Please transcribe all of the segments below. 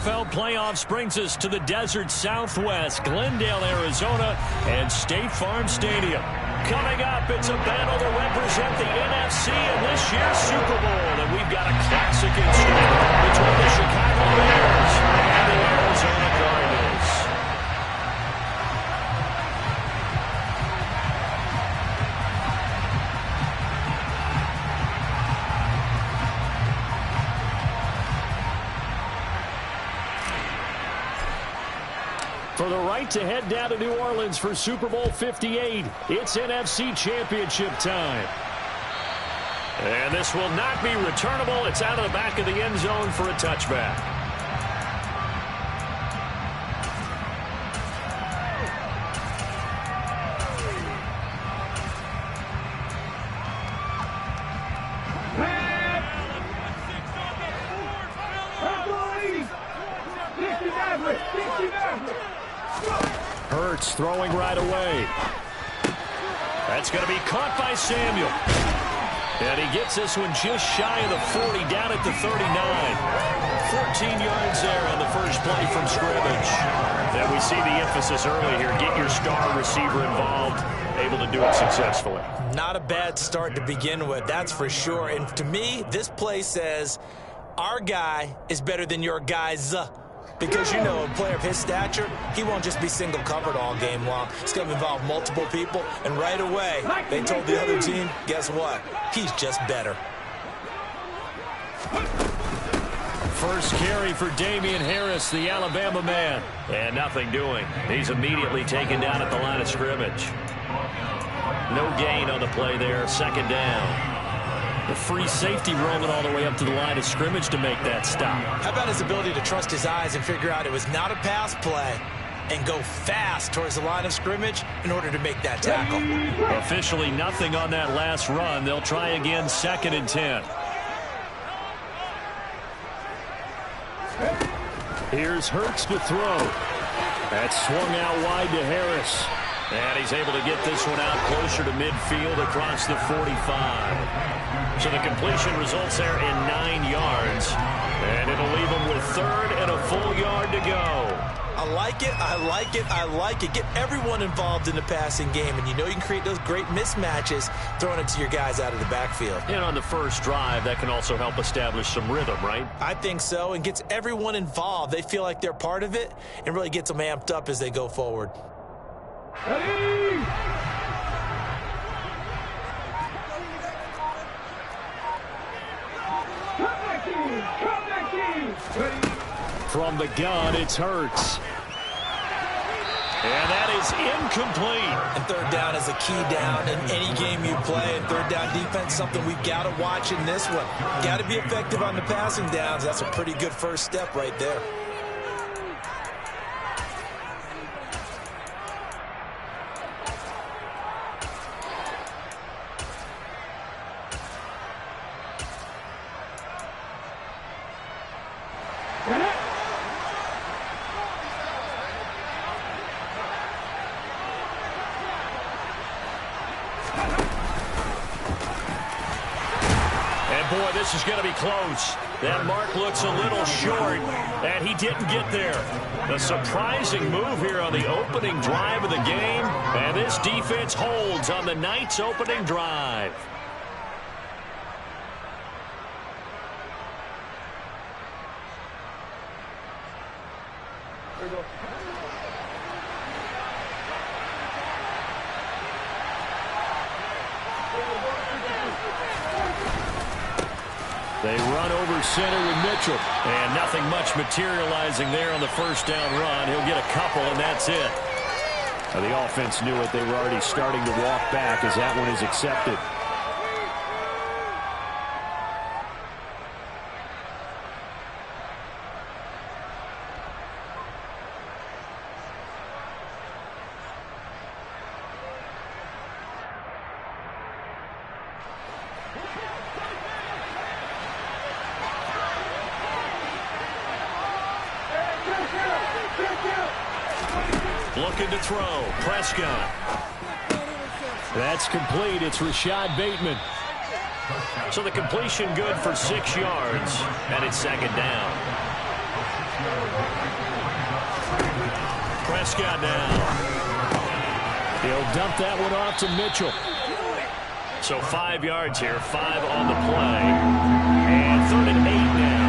NFL playoffs brings us to the desert Southwest, Glendale, Arizona, and State Farm Stadium. Coming up, it's a battle to represent the NFC in this year's Super Bowl. And we've got a classic in store between the Chicago Bears and the Arizona Cardinals. For the right to head down to New Orleans for Super Bowl 58, it's NFC Championship time. And this will not be returnable. It's out of the back of the end zone for a touchback. Hurts throwing right away. That's going to be caught by Samuel. And he gets this one just shy of the 40, down at the 39. 14 yards there on the first play from scrimmage. And we see the emphasis early here. Get your star receiver involved, able to do it successfully. Not a bad start to begin with, that's for sure. And to me, this play says our guy is better than your guy's. Because, you know, a player of his stature, he won't just be single covered all game long. It's going to involve multiple people. And right away, they told the other team, guess what? He's just better. First carry for Damian Harris, the Alabama man. And nothing doing. He's immediately taken down at the line of scrimmage. No gain on the play there. Second down. The free safety rolling all the way up to the line of scrimmage to make that stop. How about his ability to trust his eyes and figure out it was not a pass play and go fast towards the line of scrimmage in order to make that tackle? Officially nothing on that last run. They'll try again, 2nd and 10. Here's Hurts to throw. That's swung out wide to Harris. And he's able to get this one out closer to midfield across the 45. So the completion results there in 9 yards. And it'll leave him with 3rd and a full yard to go. I like it, I like it, I like it. Get everyone involved in the passing game. And you know you can create those great mismatches throwing it to your guys out of the backfield. And on the first drive, that can also help establish some rhythm, right? I think so, and gets everyone involved. They feel like they're part of it and really gets them amped up as they go forward. From the gun, it's Hurts. And that is incomplete. And 3rd down is a key down in any game you play. And 3rd down defense, something we've got to watch in this one. Got to be effective on the passing downs. That's a pretty good first step right there. Boy, this is going to be close. That mark looks a little short, and he didn't get there. A surprising move here on the opening drive of the game, and this defense holds on the night's opening drive. They run over center with Mitchell. And nothing much materializing there on the first down run. He'll get a couple, and that's it. Now, the offense knew it. They were already starting to walk back as that one is accepted. Looking to throw. Prescott. That's complete. It's Rashad Bateman. So the completion good for 6 yards, and it's 2nd down. Prescott now. He'll dump that one off to Mitchell. So 5 yards here, 5 on the play. And 3rd and 8 now.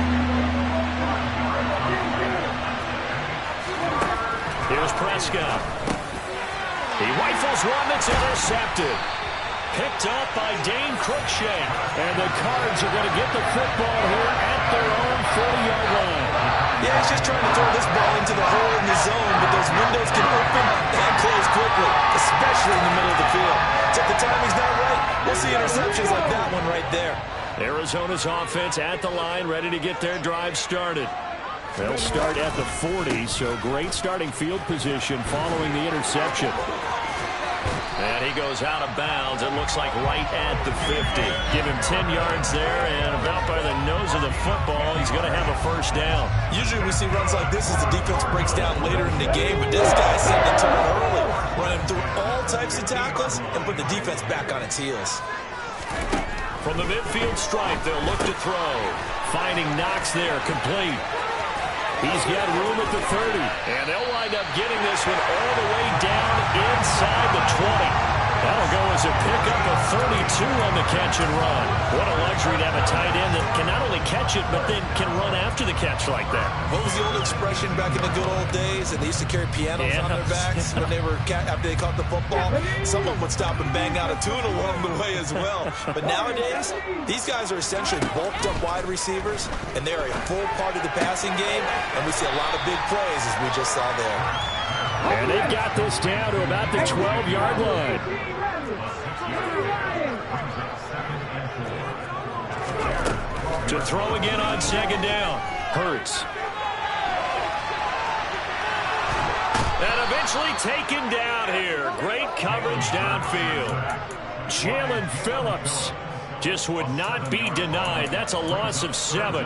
Here's Prescott. He rifles one that's intercepted. Picked up by Dane Cruikshank. And the Cards are going to get the football here at their own 40-yard line. Yeah, he's just trying to throw this ball into the hole in the zone, but those windows can open and close quickly, especially in the middle of the field. So if the timing's not right, we'll see interceptions like that one right there. Arizona's offense at the line, ready to get their drive started. They'll start at the 40, so great starting field position following the interception. And he goes out of bounds. It looks like right at the 50. Give him 10 yards there, and about by the nose of the football, he's going to have a first down. Usually we see runs like this as the defense breaks down later in the game, but this guy set the tone early, running through all types of tackles and put the defense back on its heels. From the midfield stripe, they'll look to throw. Finding Knox there, complete. He's got room at the 30, and they'll wind up getting this one all the way down inside the 20. That'll go as a pickup of 32 on the catch and run. What a luxury to have a tight end that can not only catch it, but then can run after the catch like that. What was the old expression back in the good old days? And they used to carry pianos on their backs when they were after they caught the football. Someone would stop and bang out a tune along the way as well. But nowadays, these guys are essentially bulked up wide receivers, and they're a full part of the passing game, and we see a lot of big plays as we just saw there. And they've got this down to about the 12-yard line. To throw again on 2nd down. Hurts. And eventually taken down here. Great coverage downfield. Jalen Phillips just would not be denied. That's a loss of 7.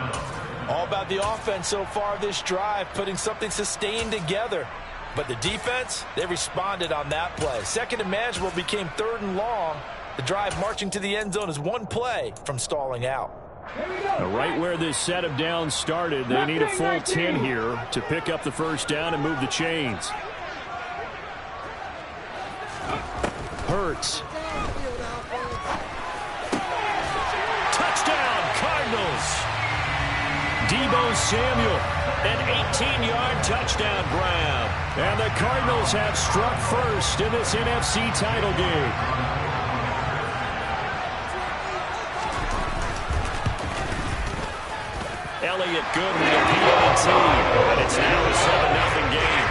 All about the offense so far this drive, putting something sustained together. But the defense, they responded on that play. 2nd and manageable became 3rd and long. The drive marching to the end zone is one play from stalling out. Right where this set of downs started, they need a full 10 here to pick up the first down and move the chains. Hurts. Touchdown, Cardinals. Deebo Samuel, an 18-yard touchdown grab. And the Cardinals have struck first in this NFC title game. Elliott good with a PAT, and it's now a 7-0 game.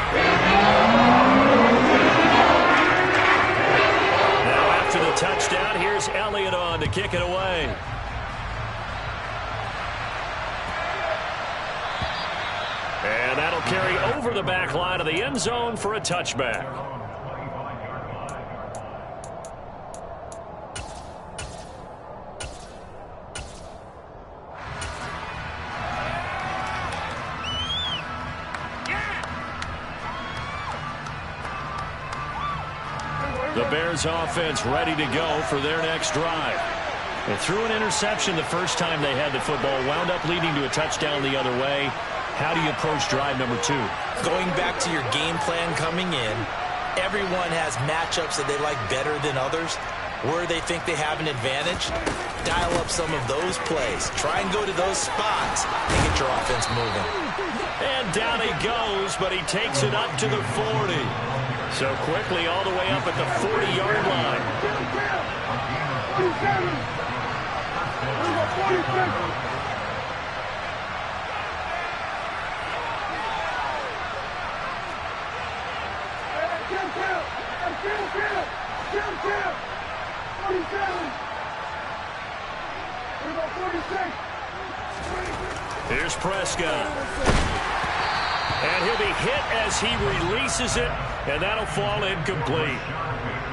Now after the touchdown, here's Elliott on to kick it away. And that'll carry over the back line of the end zone for a touchback. The Bears offense ready to go for their next drive. They threw an interception the first time they had the football, wound up leading to a touchdown the other way. How do you approach drive number 2? Going back to your game plan coming in, everyone has matchups that they like better than others. Where they think they have an advantage, dial up some of those plays. Try and go to those spots and get your offense moving. And down he goes, but he takes it up to the 40. So quickly all the way up at the 40-yard line. Here's Prescott. And he'll be hit as he releases it, and that'll fall incomplete.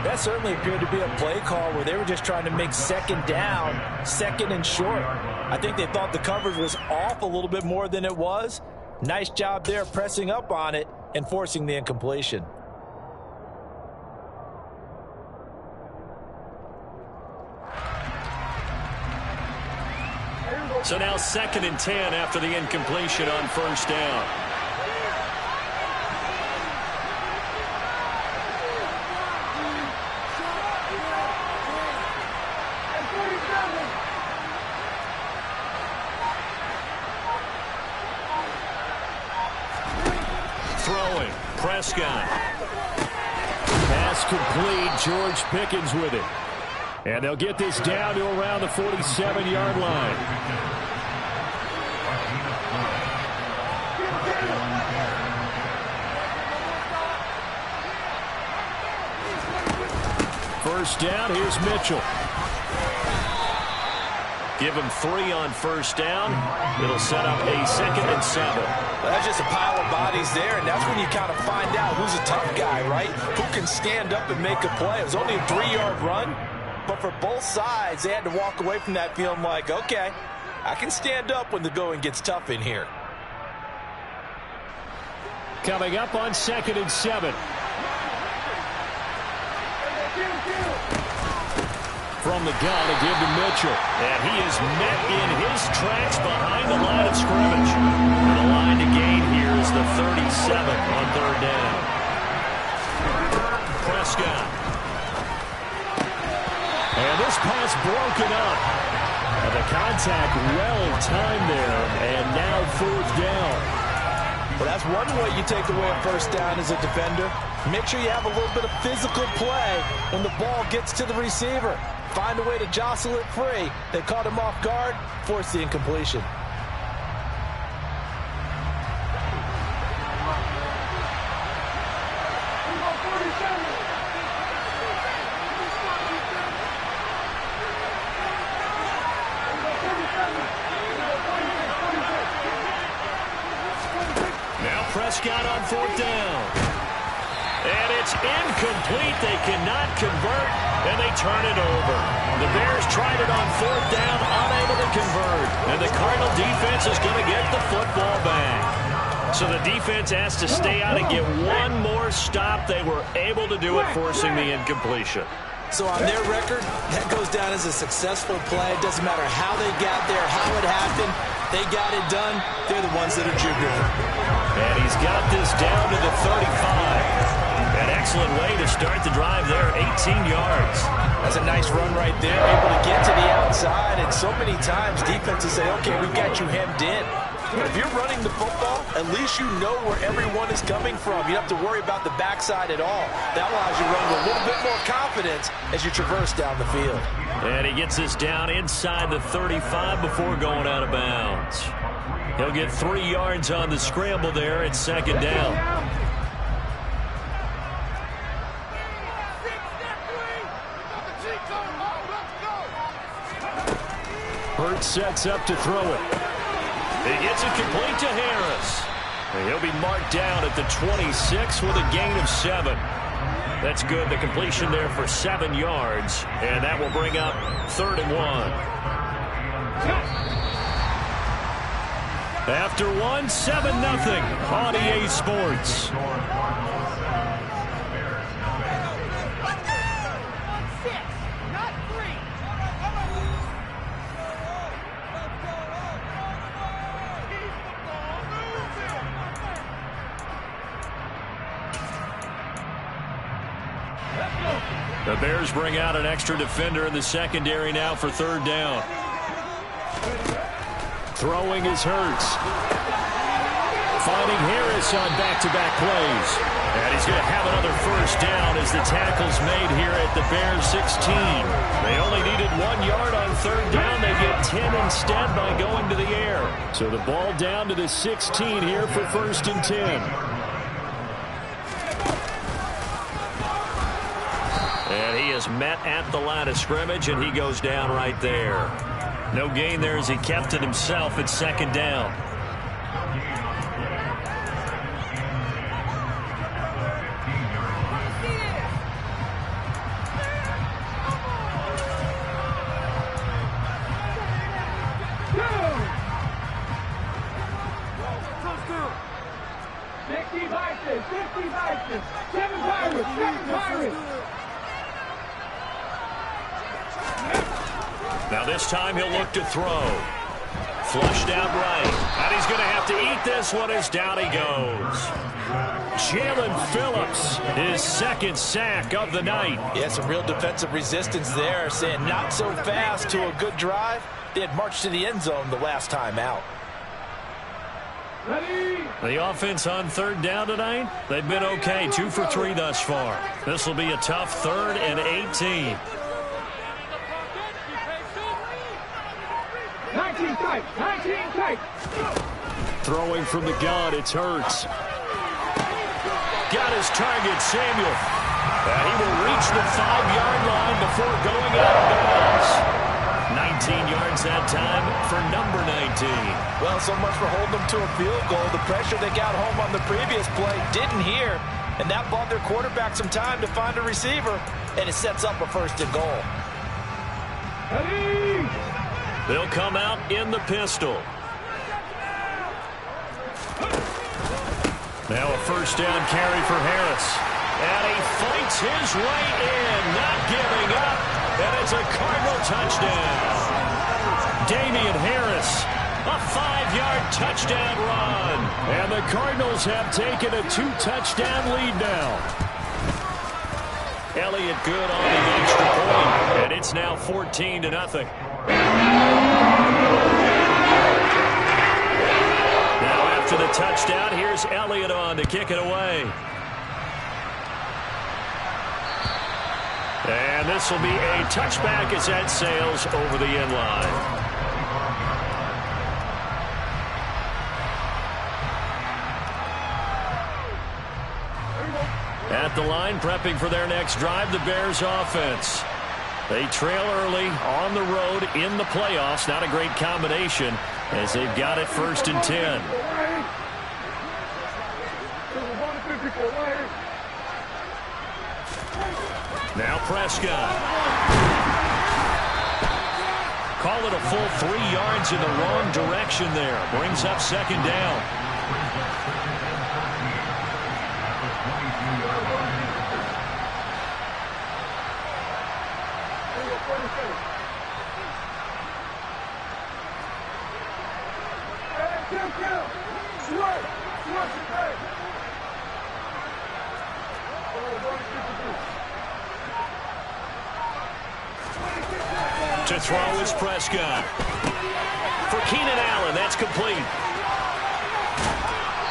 That certainly appeared to be a play call where they were just trying to make 2nd down, 2nd and short. I think they thought the coverage was off a little bit more than it was. Nice job there pressing up on it and forcing the incompletion. So now 2nd and 10 after the incompletion on first down. throwing. Prescott. Pass complete. George Pickens with it. And they'll get this down to around the 47-yard line. First down, here's Mitchell. Give him 3 on first down. It'll set up a 2nd and 7. Well, that's just a pile of bodies there, and that's when you kind of find out who's a tough guy, right? Who can stand up and make a play. It was only a 3-yard run, but for both sides, they had to walk away from that feeling like, okay, I can stand up when the going gets tough in here. Coming up on 2nd and 7. From the gun, a give to Mitchell. And he is met in his tracks behind the line of scrimmage. And the line to gain here is the 37 on 3rd down. Prescott. And this pass broken up. And the contact well timed there. And now 4th down. Well, that's one way you take away a first down as a defender. Make sure you have a little bit of physical play when the ball gets to the receiver. Find a way to jostle it free. They caught him off guard, forced the incompletion. Now Prescott on 4th down. And it's incomplete. They cannot convert, and they turn it over. The Bears tried it on 4th down, unable to convert. And the Cardinal defense is going to get the football back. So the defense has to stay out and get one more stop. They were able to do it, forcing the incompletion. So on their record, that goes down as a successful play. It doesn't matter how they got there, how it happened. They got it done. They're the ones that are jubilant. And he's got this down to the 35. An excellent way to start the drive there, 18 yards. That's a nice run right there, able to get to the outside. And so many times defenses say, okay, we've got you hemmed in. But if you're running the football, at least you know where everyone is coming from. You don't have to worry about the backside at all. That allows you to run with a little bit more confidence as you traverse down the field. And he gets this down inside the 35 before going out of bounds. He'll get 3 yards on the scramble there at 2nd down. Hurts sets up to throw it. He gets it complete to Harris. And he'll be marked down at the 26 with a gain of 7. That's good. The completion there for 7 yards. And that will bring up 3rd and 1. After 1, 7-0 on EA Sports. The Bears bring out an extra defender in the secondary now for 3rd down. Throwing is Hurts. Finding Harris on back-to-back plays. And he's going to have another first down as the tackle's made here at the Bears 16. They only needed 1 yard on 3rd down. They get 10 instead by going to the air. So the ball down to the 16 here for 1st and 10. And he is met at the line of scrimmage, and he goes down right there. No gain there as he kept it himself at 2nd down. Now this time he'll look to throw. Flushed out right. And he's going to have to eat this one as down he goes. Jalen Phillips, his 2nd sack of the night. Yeah, some real defensive resistance there, saying not so fast to a good drive. They had marched to the end zone the last time out. The offense on third down tonight, they've been okay. 2 for 3 thus far. This will be a tough 3rd and 18. 19 tight. Throwing from the gun, it's Hurts. Got his target, Samuel. He will reach the 5-yard line before going out of bounds. 19 yards that time for number 19. Well, so much for holding them to a field goal. The pressure they got home on the previous play didn't hear, and that bought their quarterback some time to find a receiver, and it sets up a 1st and goal. They'll come out in the pistol. Now a 1st down carry for Harris. And he fights his way in, not giving up. And it's a Cardinal touchdown. Damian Harris, a 5-yard touchdown run. And the Cardinals have taken a 2-touchdown lead now. Elliott good on the extra point. And it's now 14-0. Now after the touchdown, here's Elliott on to kick it away. And this will be a touchback as that sails over the end line. At the line, prepping for their next drive, the Bears offense. They trail early on the road in the playoffs. Not a great combination as they've got it 1st and 10. Now Prescott. Call it a full 3 yards in the wrong direction there. Brings up 2nd down. To throw is Prescott. For Keenan Allen, that's complete.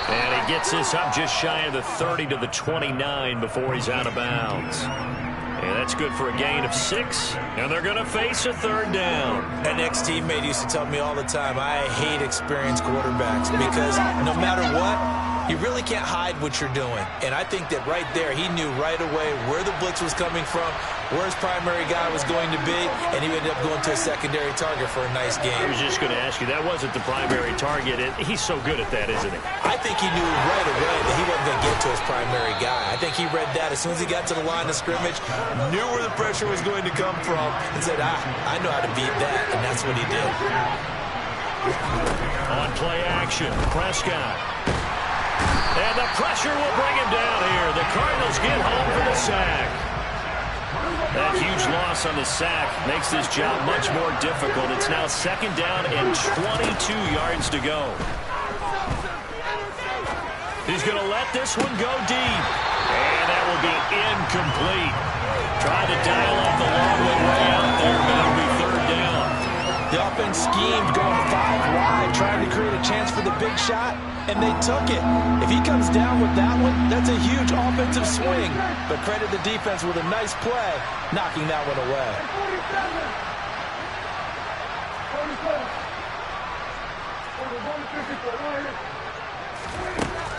And he gets this up just shy of the 30 to the 29 before he's out of bounds. And that's good for a gain of 6. And they're going to face a 3rd down. An ex-teammate used to tell me all the time, I hate experienced quarterbacks because no matter what, you really can't hide what you're doing. And I think that right there, he knew right away where the blitz was coming from, where his primary guy was going to be, and he ended up going to a secondary target for a nice game. I was just going to ask you, that wasn't the primary target. He's so good at that, isn't he? I think he knew right away that he wasn't going to get to his primary guy. I think he read that as soon as he got to the line of scrimmage, knew where the pressure was going to come from, and said, I know how to beat that, and that's what he did. On play action, Prescott. And the pressure will bring him down here. The Cardinals get home for the sack. That huge loss on the sack makes this job much more difficult. It's now 2nd down and 22 yards to go. He's going to let this one go deep. And that will be incomplete. Trying to dial up the long way out there, but it'll be 3rd down. The offense schemed going 5 wide, trying to create a chance for the big shot, and they took it. If he comes down with that one, that's a huge offensive swing. But credit the defense with a nice play, knocking that one away.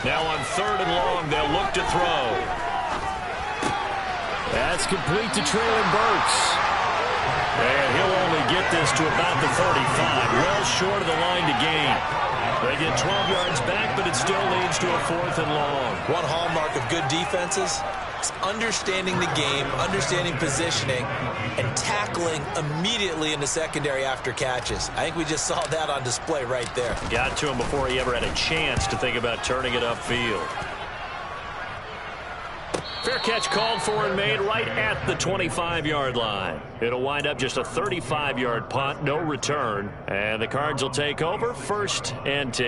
Now on 3rd and long, they'll look to throw. That's complete to Traylon Burks. And he'll only get this to about the 35, well short of the line to gain. They get 12 yards back, but it still leads to a 4th and long. One hallmark of good defenses is understanding the game, understanding positioning, and tackling immediately in the secondary after catches. I think we just saw that on display right there. Got to him before he ever had a chance to think about turning it upfield. Fair catch called for and made right at the 25-yard line. It'll wind up just a 35-yard punt, no return. And the Cards will take over 1st and 10.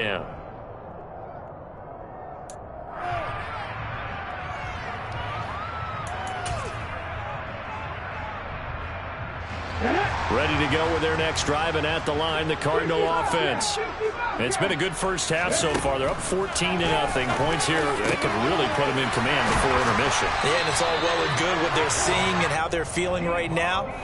Yeah. Ready to go with their next drive, and at the line, the Cardinal offense. It's been a good first half so far. They're up 14-0. Points here, they could really put them in command before intermission. Yeah, and it's all well and good what they're seeing and how they're feeling right now.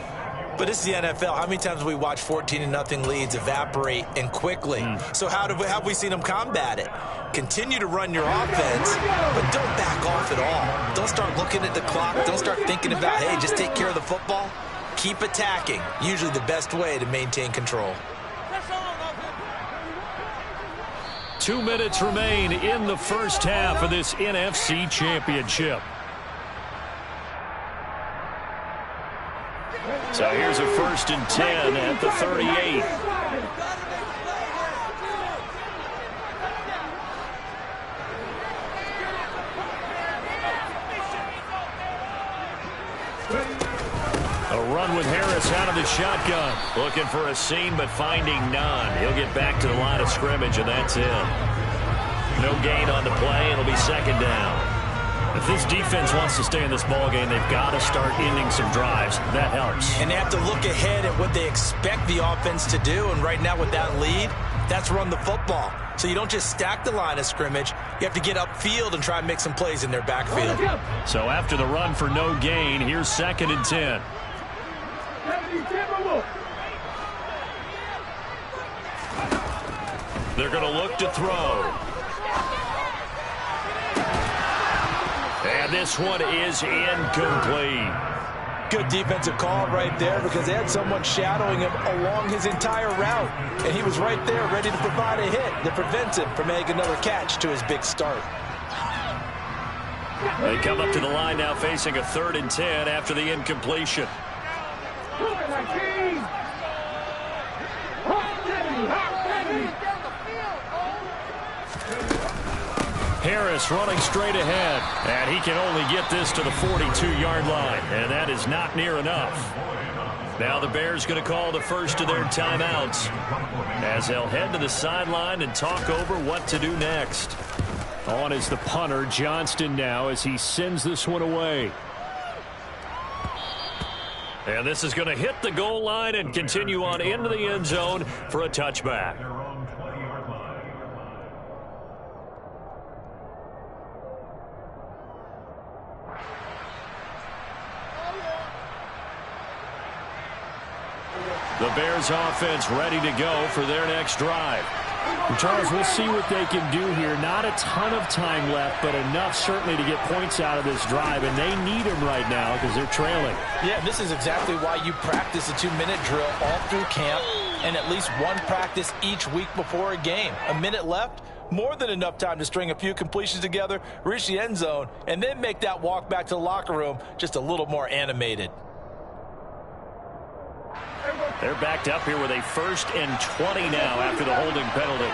But it's the NFL. How many times have we watched 14-0 leads evaporate and quickly? So how have we seen them combat it? Continue to run your offense, but don't back off at all. Don't start looking at the clock. Don't start thinking about, hey, just take care of the football. Keep attacking. Usually the best way to maintain control. 2 minutes remain in the first half of this NFC Championship. So here's a 1st and 10 at the 38. A run with Harris out of the shotgun. Looking for a seam, but finding none. He'll get back to the line of scrimmage, and that's it. No gain on the play. It'll be 2nd down. If this defense wants to stay in this ballgame, they've got to start ending some drives. That helps. And they have to look ahead at what they expect the offense to do. And right now with that lead, that's run the football. So you don't just stack the line of scrimmage. You have to get upfield and try and make some plays in their backfield. So after the run for no gain, here's 2nd and 10. They're going to look to throw. And this one is incomplete. Good defensive call right there because they had someone shadowing him along his entire route. And he was right there ready to provide a hit that prevents him from making another catch to his big start. They come up to the line now facing a 3rd and 10 after the incompletion. Harris running straight ahead, and he can only get this to the 42-yard line, and that is not near enough. Now the Bears going to call the first of their timeouts as they'll head to the sideline and talk over what to do next. On is the punter, Johnston, now as he sends this one away. And this is going to hit the goal line and continue on into the end zone for a touchback. The Bears offense ready to go for their next drive. And Charles, we'll see what they can do here. Not a ton of time left, but enough certainly to get points out of this drive, and they need them right now because they're trailing. Yeah, this is exactly why you practice a 2-minute drill all through camp and at least one practice each week before a game. A minute left, more than enough time to string a few completions together, reach the end zone, and then make that walk back to the locker room just a little more animated. They're backed up here with a 1st and 20 now after the holding penalty.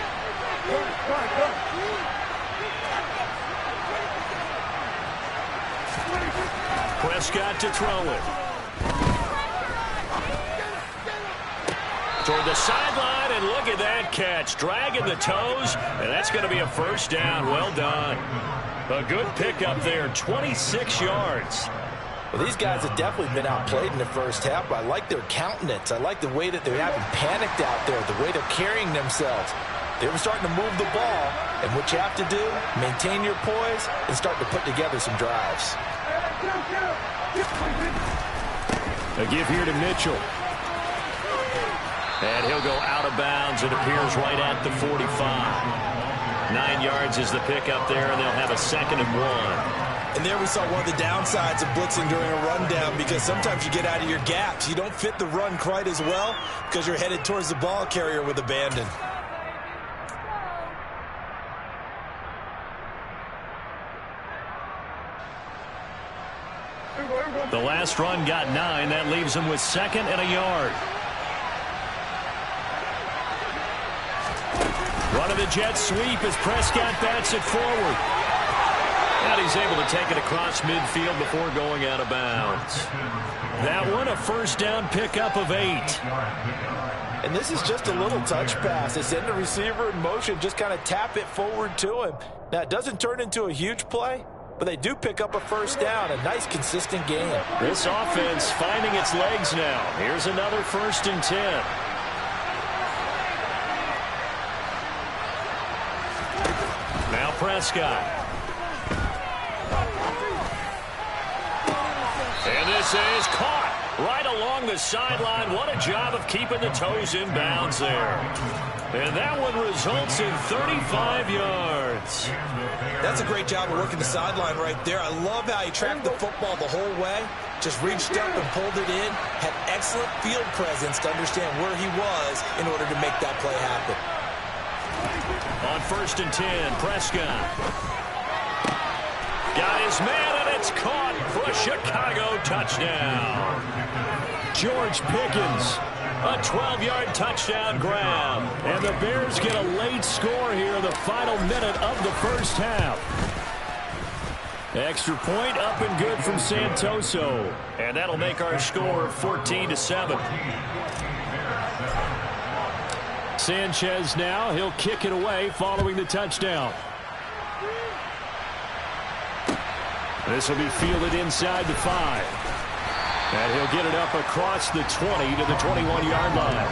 Prescott to throw it. Toward the sideline, and look at that catch. Dragging the toes, and that's going to be a 1st down. Well done. A good pickup there, 26 yards. Well, these guys have definitely been outplayed in the first half. I like their countenance. I like the way that they haven't panicked out there, the way they're carrying themselves. They were starting to move the ball, and what you have to do, maintain your poise and start to put together some drives. A give here to Mitchell. And he'll go out of bounds. It appears right at the 45. 9 yards is the pickup there, and they'll have a 2nd and 1. And there we saw one of the downsides of blitzing during a rundown because sometimes you get out of your gaps. You don't fit the run quite as well because you're headed towards the ball carrier with abandon. The last run got 9. That leaves him with 2nd and a yard. Run of the jet sweep as Prescott bats it forward. And he's able to take it across midfield before going out of bounds. That one a 1st down pickup of 8. And this is just a little touch pass. They send the receiver in motion, just kind of tap it forward to him. Now, it doesn't turn into a huge play, but they do pick up a first down. A nice, consistent game. This offense finding its legs now. Here's another 1st and 10. Now Prescott. And this is caught right along the sideline. What a job of keeping the toes in bounds there. And that one results in 35 yards. That's a great job of working the sideline right there. I love how he tracked the football the whole way. Just reached up and pulled it in. Had excellent field presence to understand where he was in order to make that play happen. On 1st and 10, Prescott. Got his man, and it's caught for a Chicago touchdown. George Pickens, a 12-yard touchdown grab. And the Bears get a late score here in the final minute of the first half. Extra point up and good from Santoso. And that'll make our score 14-7. Sanchez now, he'll kick it away following the touchdown. This will be fielded inside the 5. And he'll get it up across the 20 to the 21-yard line.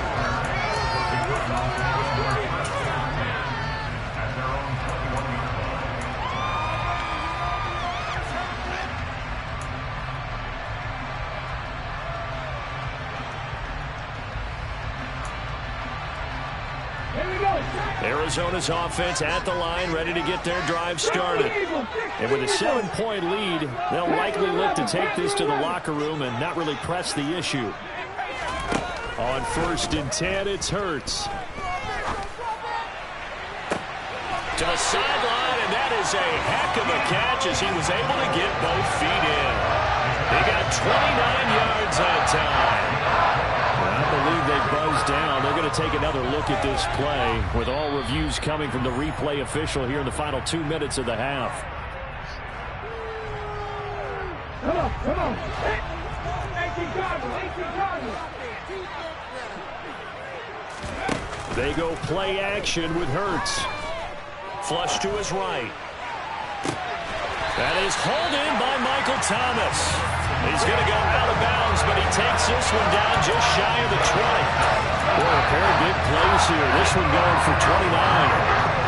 Arizona's offense at the line, ready to get their drive started. And with a 7-point lead, they'll likely look to take this to the locker room and not really press the issue. On 1st and 10, it's Hurts. To the sideline, and that is a heck of a catch as he was able to get both feet in. They got 29 yards that time. I believe they buzzed down. They're going to take another look at this play with all reviews coming from the replay official here in the final 2 minutes of the half. Come on. They go play action with Hurts. Flush to his right. That is hauled in by Michael Thomas. He's going to go out of bounds, but he takes this one down just shy of the 20. Boy, a pair of big plays here. This one going for 29.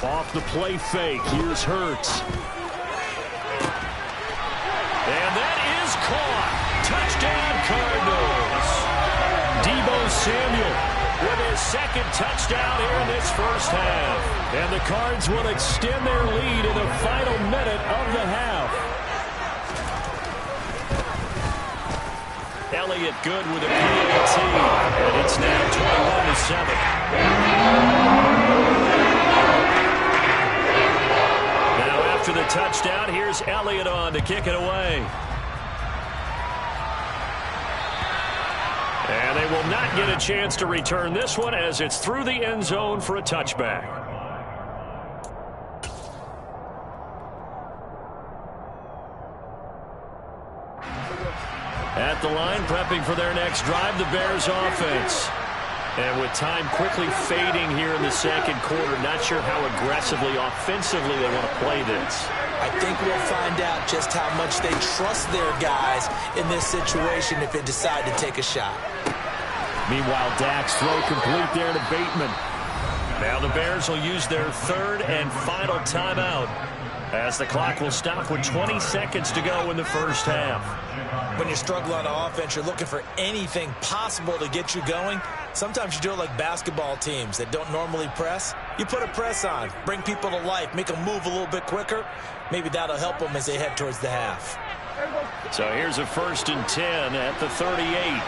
Off the play fake, here's Hurts. And that is caught. Touchdown, Cardinals. Deebo Samuel with his 2nd touchdown here in this first half. And the Cards will extend their lead in the final minute of the half. Elliott good with a PAT. And it's now 21-7. After the touchdown, here's Elliott on to kick it away. And they will not get a chance to return this one as it's through the end zone for a touchback. At the line, prepping for their next drive, the Bears offense. And with time quickly fading here in the second quarter, not sure how aggressively, offensively they want to play this. I think we'll find out just how much they trust their guys in this situation if they decide to take a shot. Meanwhile, Dak's throw complete there to Bateman. Now the Bears will use their 3rd and final timeout as the clock will stop with 20 seconds to go in the first half. When you struggle on offense, you're looking for anything possible to get you going. Sometimes you do it like basketball teams that don't normally press. You put a press on, bring people to life, make them move a little bit quicker. Maybe that'll help them as they head towards the half. So here's a 1st and 10 at the 38.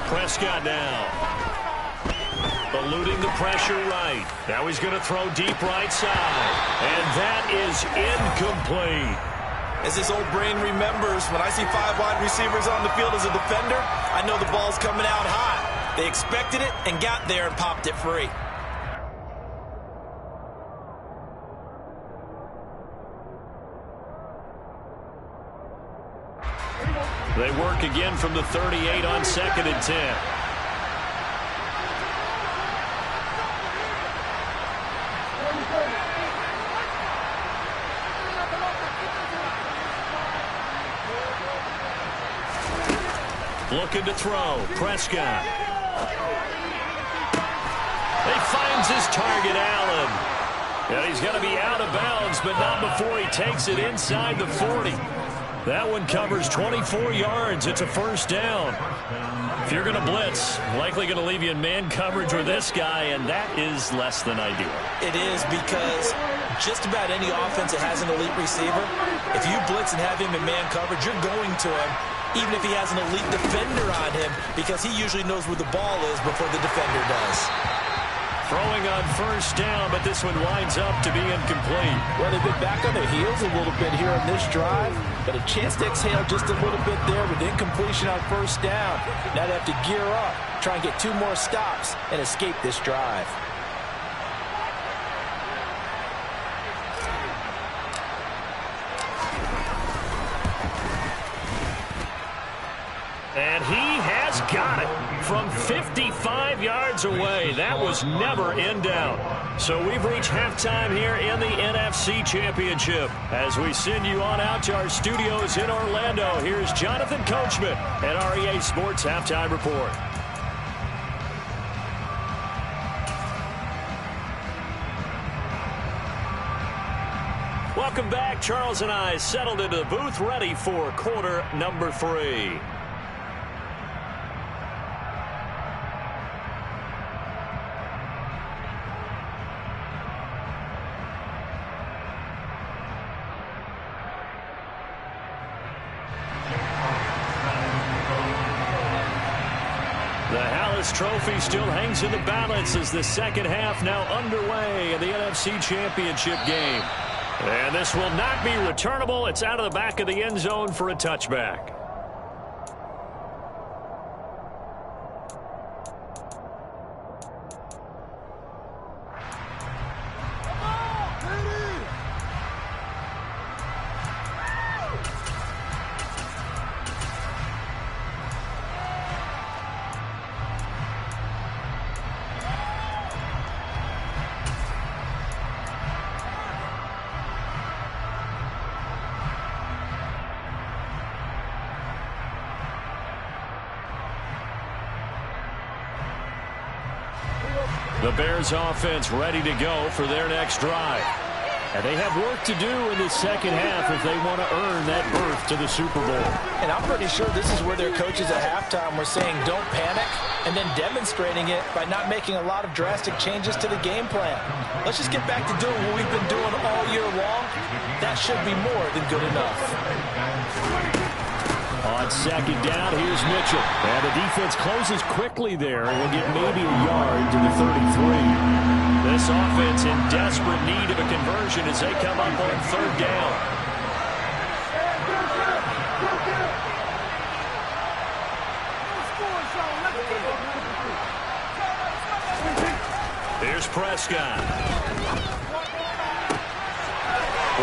Prescott now. Eluding the pressure right. Now he's going to throw deep right side. And that is incomplete. As his old brain remembers, when I see 5 wide receivers on the field as a defender, I know the ball's coming out hot. They expected it and got there and popped it free. They work again from the 38 on 2nd and 10. Looking to throw. Prescott. He finds his target, Allen. And he's going to be out of bounds, but not before he takes it inside the 40. That one covers 24 yards. It's a first down. If you're going to blitz, likely going to leave you in man coverage with this guy, and that is less than ideal. It is, because just about any offense that has an elite receiver, if you blitz and have him in man coverage, you're going to him, even if he has an elite defender on him, because he usually knows where the ball is before the defender does. Throwing on first down, but this one winds up to be incomplete. Well, they've been back on their heels a little bit here on this drive, but a chance to exhale just a little bit there with incompletion on first down. Now they have to gear up, try and get 2 more stops, and escape this drive. And he has got it from 55 yards away. That was never in doubt. So we've reached halftime here in the NFC Championship. As we send you on out to our studios in Orlando, here's Jonathan Coachman at REA Sports Halftime Report. Welcome back. Charles and I settled into the booth, ready for quarter number 3. Trophy still hangs in the balance as the second half now underway in the NFC Championship game. And this will not be returnable. It's out of the back of the end zone for a touchback. The Bears offense ready to go for their next drive. And they have work to do in the second half if they want to earn that berth to the Super Bowl. And I'm pretty sure this is where their coaches at halftime were saying don't panic, and then demonstrating it by not making a lot of drastic changes to the game plan. Let's just get back to doing what we've been doing all year long. That should be more than good enough. On second down, here's Mitchell. And the defense closes quickly there and will get maybe a yard to the 33. This offense in desperate need of a conversion as they come up on third down. Here's Prescott.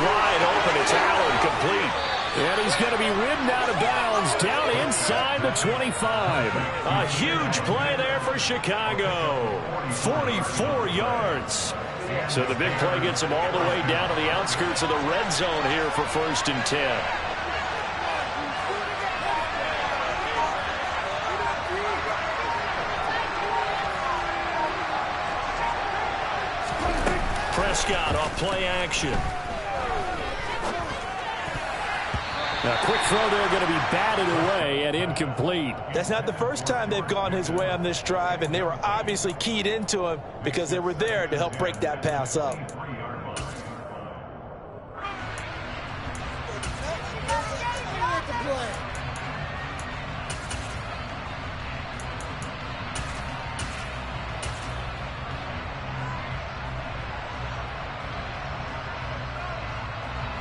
Wide open, it's Allen, complete. And he's going to be ridden out of bounds down inside the 25. A huge play there for Chicago. 44 yards. So the big play gets him all the way down to the outskirts of the red zone here for 1st and 10. Prescott off play action. A quick throw there going to be batted away and incomplete. That's not the first time they've gone his way on this drive, and they were obviously keyed into him because they were there to help break that pass up.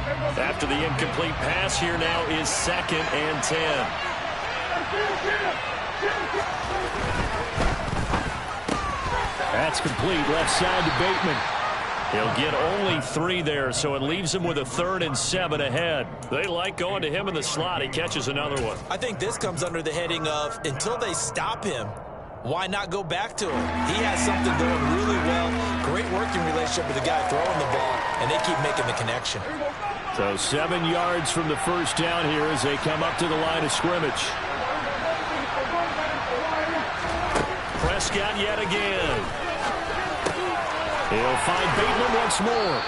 After the incomplete pass, here now is 2nd and 10. That's complete, left side to Bateman. He'll get only 3 there, so it leaves him with a 3rd and 7 ahead. They like going to him in the slot. He catches another one. I think this comes under the heading of, until they stop him, why not go back to him? He has something going really well. Great working relationship with the guy throwing the ball, and they keep making the connection. So 7 yards from the first down here as they come up to the line of scrimmage. Prescott yet again. He'll find Bateman once more.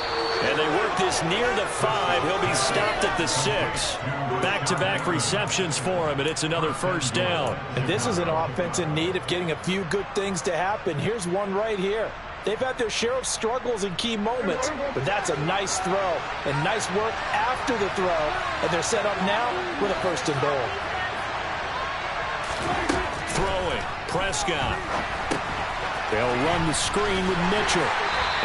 And they work this near the 5. He'll be stopped at the 6. Back-to-back receptions for him, and it's another first down. And this is an offense in need of getting a few good things to happen. Here's one right here. They've had their share of struggles in key moments, but that's a nice throw and nice work after the throw. And they're set up now with a 1st and goal. Throwing, Prescott. They'll run the screen with Mitchell.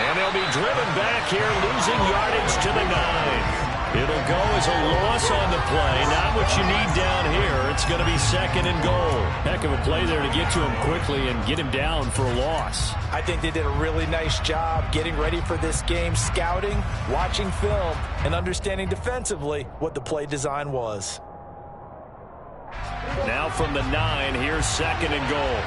And they'll be driven back here, losing yardage to the 9. It'll go as a loss on the play. Not what you need down here. It's going to be 2nd and goal. Heck of a play there to get to him quickly and get him down for a loss. I think they did a really nice job getting ready for this game, scouting, watching film, and understanding defensively what the play design was. Now from the 9, here's 2nd and goal.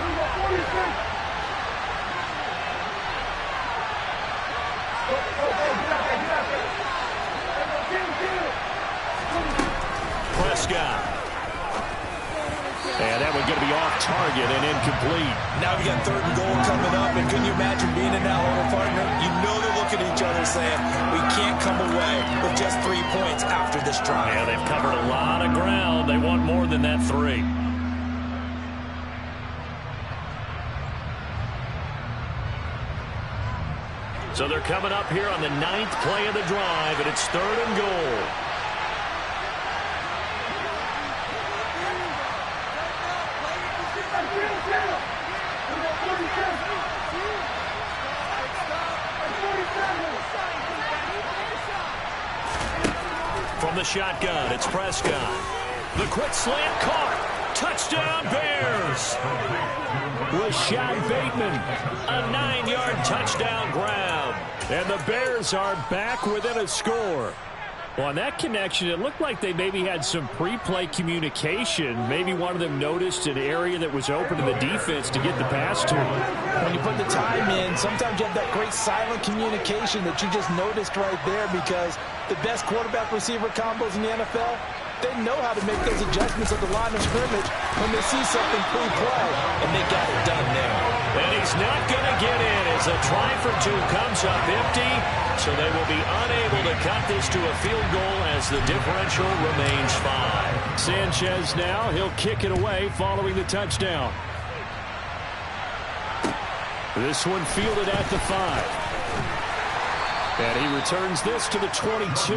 Prescott. And that one's going to be off target and incomplete. Now we got 3rd and goal coming up, and couldn't you imagine being in that hole, partner? You know they're looking at each other saying, we can't come away with just 3 points after this drive. Yeah, they've covered a lot of ground. They want more than that 3. So they're coming up here on the 9th play of the drive, and it's 3rd and goal. From the shotgun, it's Prescott. The quick slant caught. Touchdown, Bears. Rashad Bateman, a 9-yard touchdown grab. And the Bears are back within a score. Well, on that connection, it looked like they maybe had some pre-play communication. Maybe one of them noticed an area that was open to the defense to get the pass to. When you put the time in, sometimes you have that great silent communication that you just noticed right there, because the best quarterback-receiver combos in the NFL, they know how to make those adjustments at the line of scrimmage when they see something pre-play, and they got it done there. And he's not going to get in as a try for 2 comes up empty, so they will be unable to cut this to a field goal as the differential remains 5. Sanchez now, he'll kick it away following the touchdown. This one fielded at the 5. And he returns this to the 22.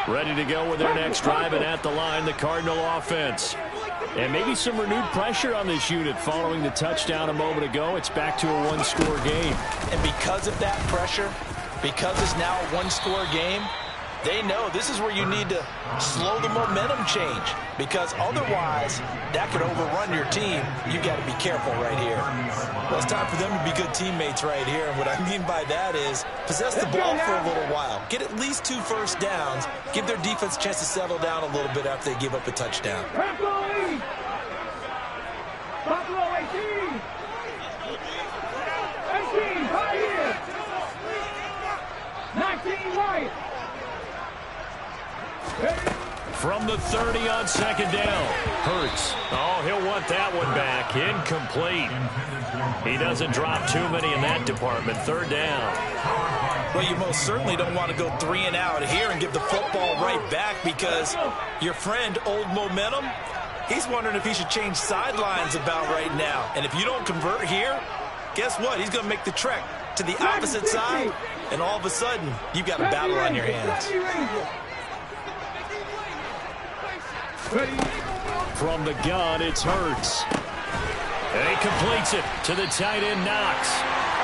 Ready to go with their next drive, and at the line, the Cardinal offense. And maybe some renewed pressure on this unit following the touchdown a moment ago. It's back to a 1-score game. And because of that pressure, because it's now a 1-score game, they know this is where you need to slow the momentum change, because otherwise that could overrun your team. You got to be careful right here. Well, it's time for them to be good teammates right here, and what I mean by that is possess the ball for a little while, get at least 2 first downs, give their defense a chance to settle down a little bit after they give up a touchdown. Buffalo 18. 18, right here. 19, right. From the 30 on 2nd down. Hurts. Oh, he'll want that one back. Incomplete. He doesn't drop too many in that department. 3rd down. Well, you most certainly don't want to go 3 and out here and give the football right back, because your friend, Old Momentum, he's wondering if he should change sidelines about right now. And if you don't convert here, guess what? He's going to make the trek to the opposite side, and all of a sudden, you've got a battle on your hands. Ready. From the gun, it's Hurts. And he completes it to the tight end, Knox.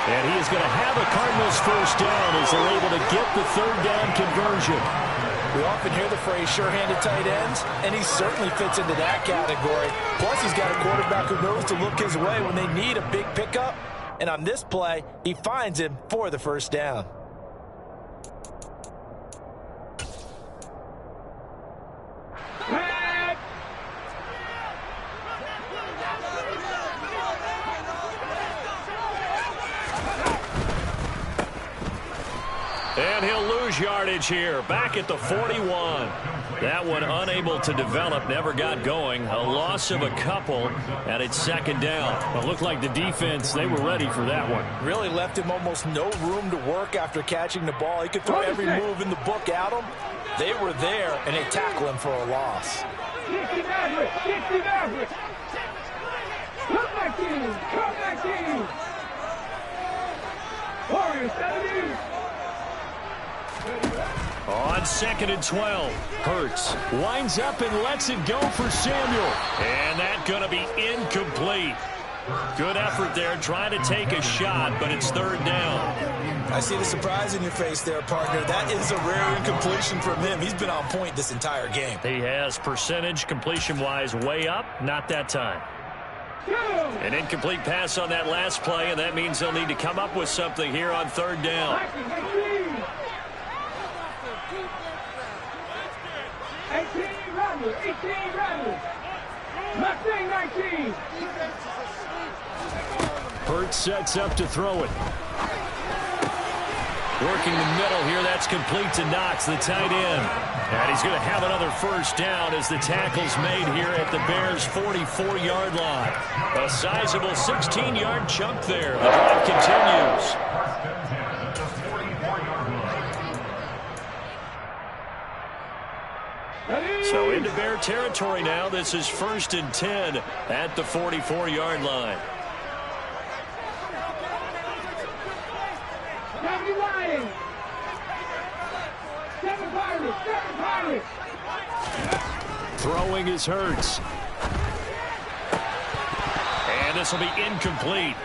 And he is going to have a Cardinals first down as they're able to get the third down conversion. We often hear the phrase sure-handed tight ends, and he certainly fits into that category. Plus, he's got a quarterback who knows to look his way when they need a big pickup. And on this play, he finds him for the first down. And he'll lose yardage here, back at the 41. That one unable to develop, never got going. A loss of a couple, and it's second down. It looked like the defense, they were ready for that one. Really left him almost no room to work after catching the ball. He could throw every move in the book at him. They were there, and they tackle him for a loss. Get him Maverick. Get him Maverick. Come back in. Come back in. Warriors, 70. On 2nd and 12, Hurts winds up and lets it go for Samuel. And that's going to be incomplete. Good effort there, trying to take a shot, but it's third down. I see the surprise in your face there, partner. That is a rare incompletion from him. He's been on point this entire game. He has percentage completion-wise way up, not that time. An incomplete pass on that last play, and that means they'll need to come up with something here on third down. 18 Rebels. Mustang 19. Hurts sets up to throw it. Working the middle here, that's complete to Knox, the tight end. And he's going to have another first down as the tackle's made here at the Bears' 44-yard line. A sizable 16-yard chunk there. The drive continues. So into Bear territory now. This is 1st and 10 at the 44-yard line. Throwing is Hurts. And this will be incomplete.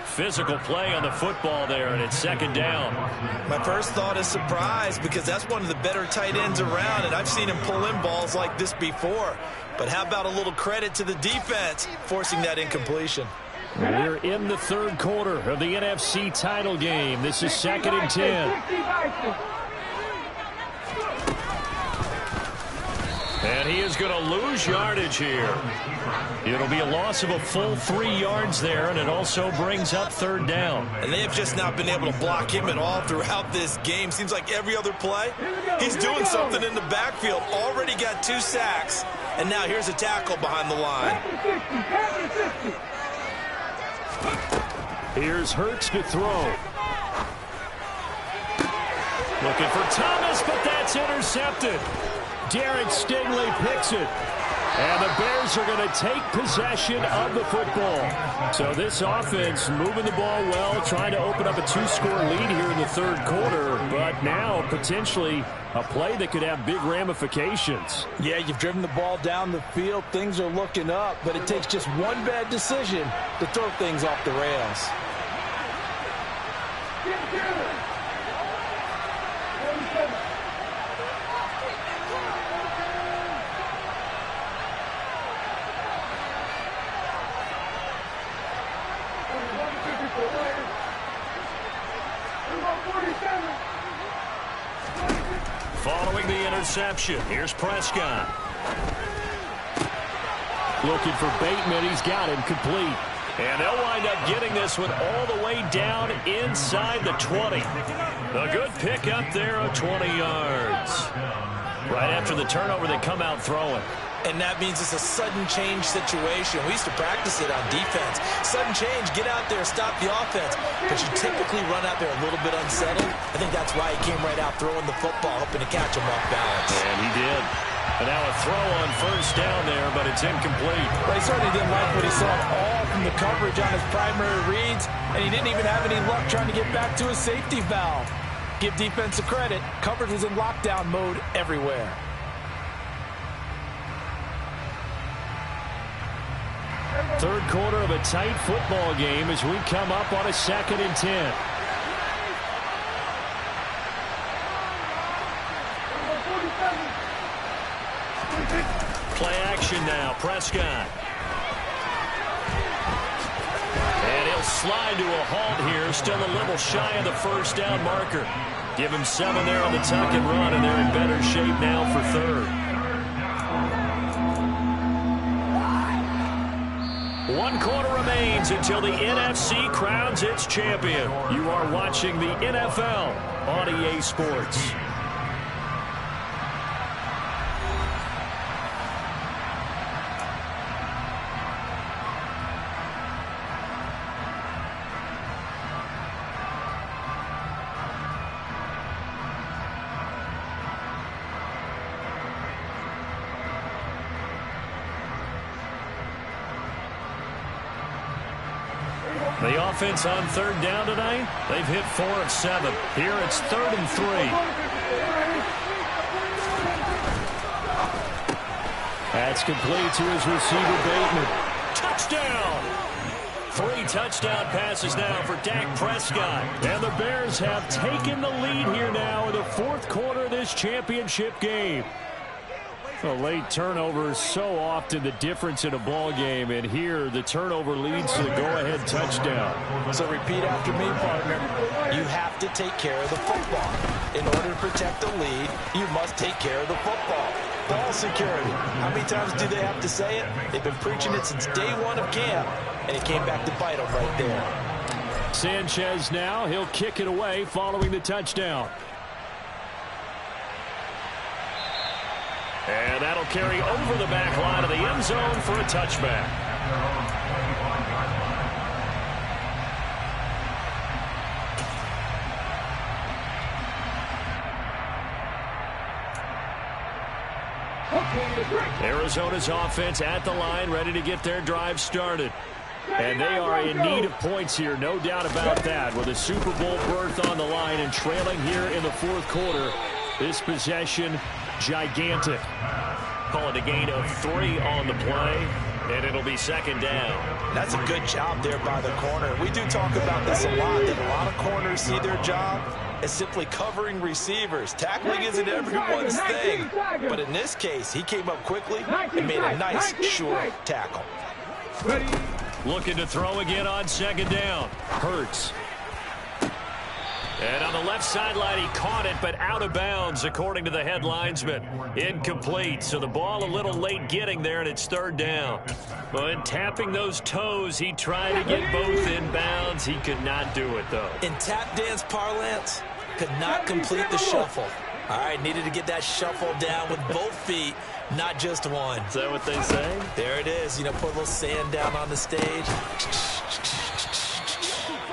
Physical play on the football there, and it's second down. My first thought is surprise, because that's one of the better tight ends around, and I've seen him pull in balls like this before. But how about a little credit to the defense forcing that incompletion? We're in the third quarter of the NFC title game. This is 2nd and 10. And he is going to lose yardage here. It'll be a loss of a full 3 yards there, and it also brings up third down. And they have just not been able to block him at all throughout this game. Seems like every other play, he's doing something in the backfield. Already got 2 sacks, and now here's a tackle behind the line. Here's Hurts to throw. Looking for Thomas, but that's intercepted. Darren Stingley picks it. And the Bears are going to take possession of the football. So this offense moving the ball well, trying to open up a 2-score lead here in the third quarter. But now potentially a play that could have big ramifications. Yeah, you've driven the ball down the field. Things are looking up, but it takes just one bad decision to throw things off the rails. Following the interception, here's Prescott. Looking for Bateman, he's got him complete. And they'll wind up getting this one all the way down inside the 20. A good pick up there of 20 yards. Right after the turnover, they come out throwing. And that means it's a sudden change situation. We used to practice it on defense. Sudden change, get out there, stop the offense. But you typically run out there a little bit unsettled. I think that's why he came right out throwing the football, hoping to catch him off balance. And he did. And now a throw on first down there, but it's incomplete. But he certainly didn't like what he saw all from the coverage on his primary reads. And he didn't even have any luck trying to get back to his safety valve. Give defense a credit. Coverage was in lockdown mode everywhere. Third quarter of a tight football game as we come up on a 2nd and 10. Play action now. Prescott. And he'll slide to a halt here. Still a little shy of the first down marker. Give him 7 there on the tuck and run, and they're in better shape now for 3rd. 1 quarter remains until the NFC crowns its champion. You are watching the NFL on EA Sports. The offense on 3rd down tonight, they've hit 4 of 7. Here it's 3rd and 3. That's complete to his receiver, Bateman. Touchdown! 3 touchdown passes now for Dak Prescott. And the Bears have taken the lead here now in the 4th quarter of this championship game. A late turnover is so often the difference in a ball game, and here the turnover leads to the go-ahead touchdown. So repeat after me, partner. You have to take care of the football. In order to protect the lead, you must take care of the football. Ball security. How many times do they have to say it? They've been preaching it since day 1 of camp, and it came back to bite them right there. Sanchez now, he'll kick it away following the touchdown. And that'll carry over the back line of the end zone for a touchback. Arizona's offense at the line, ready to get their drive started. And they are in need of points here, no doubt about that. With a Super Bowl berth on the line and trailing here in the 4th quarter, this possession gigantic. Call it a gain of 3 on the play, and it'll be 2nd down. That's a good job there by the corner. We do talk about this a lot, that a lot of corners see their job as simply covering receivers. Tackling isn't everyone's thing, but in this case, he came up quickly and made a nice, sure tackle. Looking to throw again on 2nd down. Hurts. And on the left sideline, he caught it, but out of bounds, according to the head linesman. Incomplete, so the ball a little late getting there, and it's 3rd down. But tapping those toes, he tried to get both in bounds. He could not do it, though. In tap dance parlance, could not complete the shuffle. All right, needed to get that shuffle down with both feet, not just one. Is that what they say? There it is. You know, put a little sand down on the stage.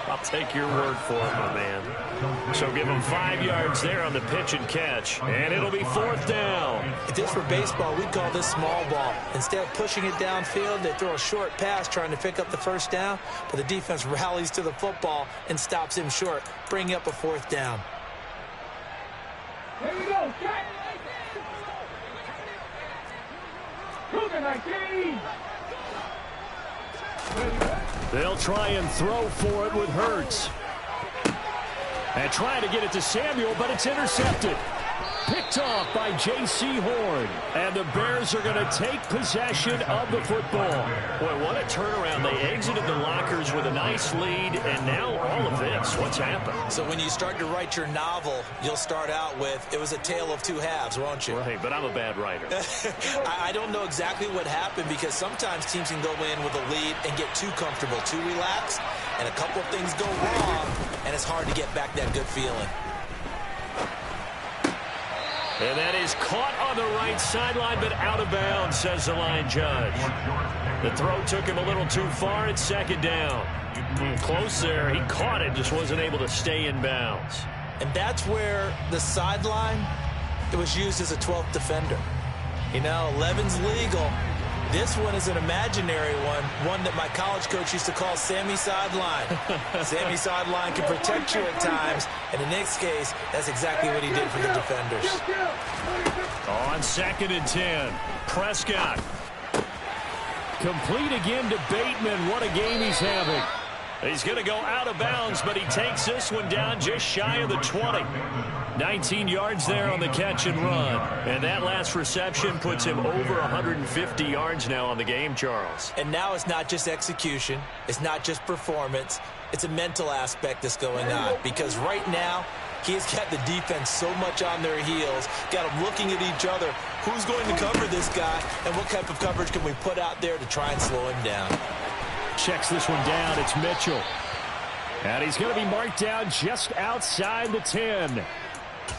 I'll take your word for it, my man. So give him 5 yards there on the pitch and catch. And it'll be 4th down. If this were baseball, we'd call this small ball. Instead of pushing it downfield, they throw a short pass trying to pick up the 1st down. But the defense rallies to the football and stops him short, bringing up a 4th down. Here we go, Jack. Cougar 19. They'll try and throw for it with Hurts. And trying to get it to Samuel, but it's intercepted. Picked off by J.C. Horn. And the Bears are going to take possession of the football. Boy, what a turnaround. They exited the lockers with a nice lead, and now all of this. What's happened? So when you start to write your novel, you'll start out with, it was a tale of 2 halves, won't you? Right, but I'm a bad writer. I don't know exactly what happened, because sometimes teams can go in with a lead and get too comfortable, too relaxed, and a couple of things go wrong, and it's hard to get back that good feeling. And that is caught on the right sideline, but out of bounds, says the line judge. The throw took him a little too far. It's 2nd down. Close there. He caught it, just wasn't able to stay in bounds. And that's where the sideline, it was used as a 12th defender. You know, 11's legal. This one is an imaginary one that my college coach used to call Sammy Sideline. Sammy Sideline can protect you at times, and in this case, that's exactly what he did for the defenders. On 2nd and 10, Prescott. Complete again to Bateman. What a game he's having. He's going to go out of bounds, but he takes this one down just shy of the 20. 19 yards there on the catch and run. And that last reception puts him over 150 yards now on the game, Charles. And now it's not just execution. It's not just performance. It's a mental aspect that's going on. Because right now, he's got the defense so much on their heels, got them looking at each other. Who's going to cover this guy, and what type of coverage can we put out there to try and slow him down? Checks this one down. It's Mitchell. And he's going to be marked down just outside the 10.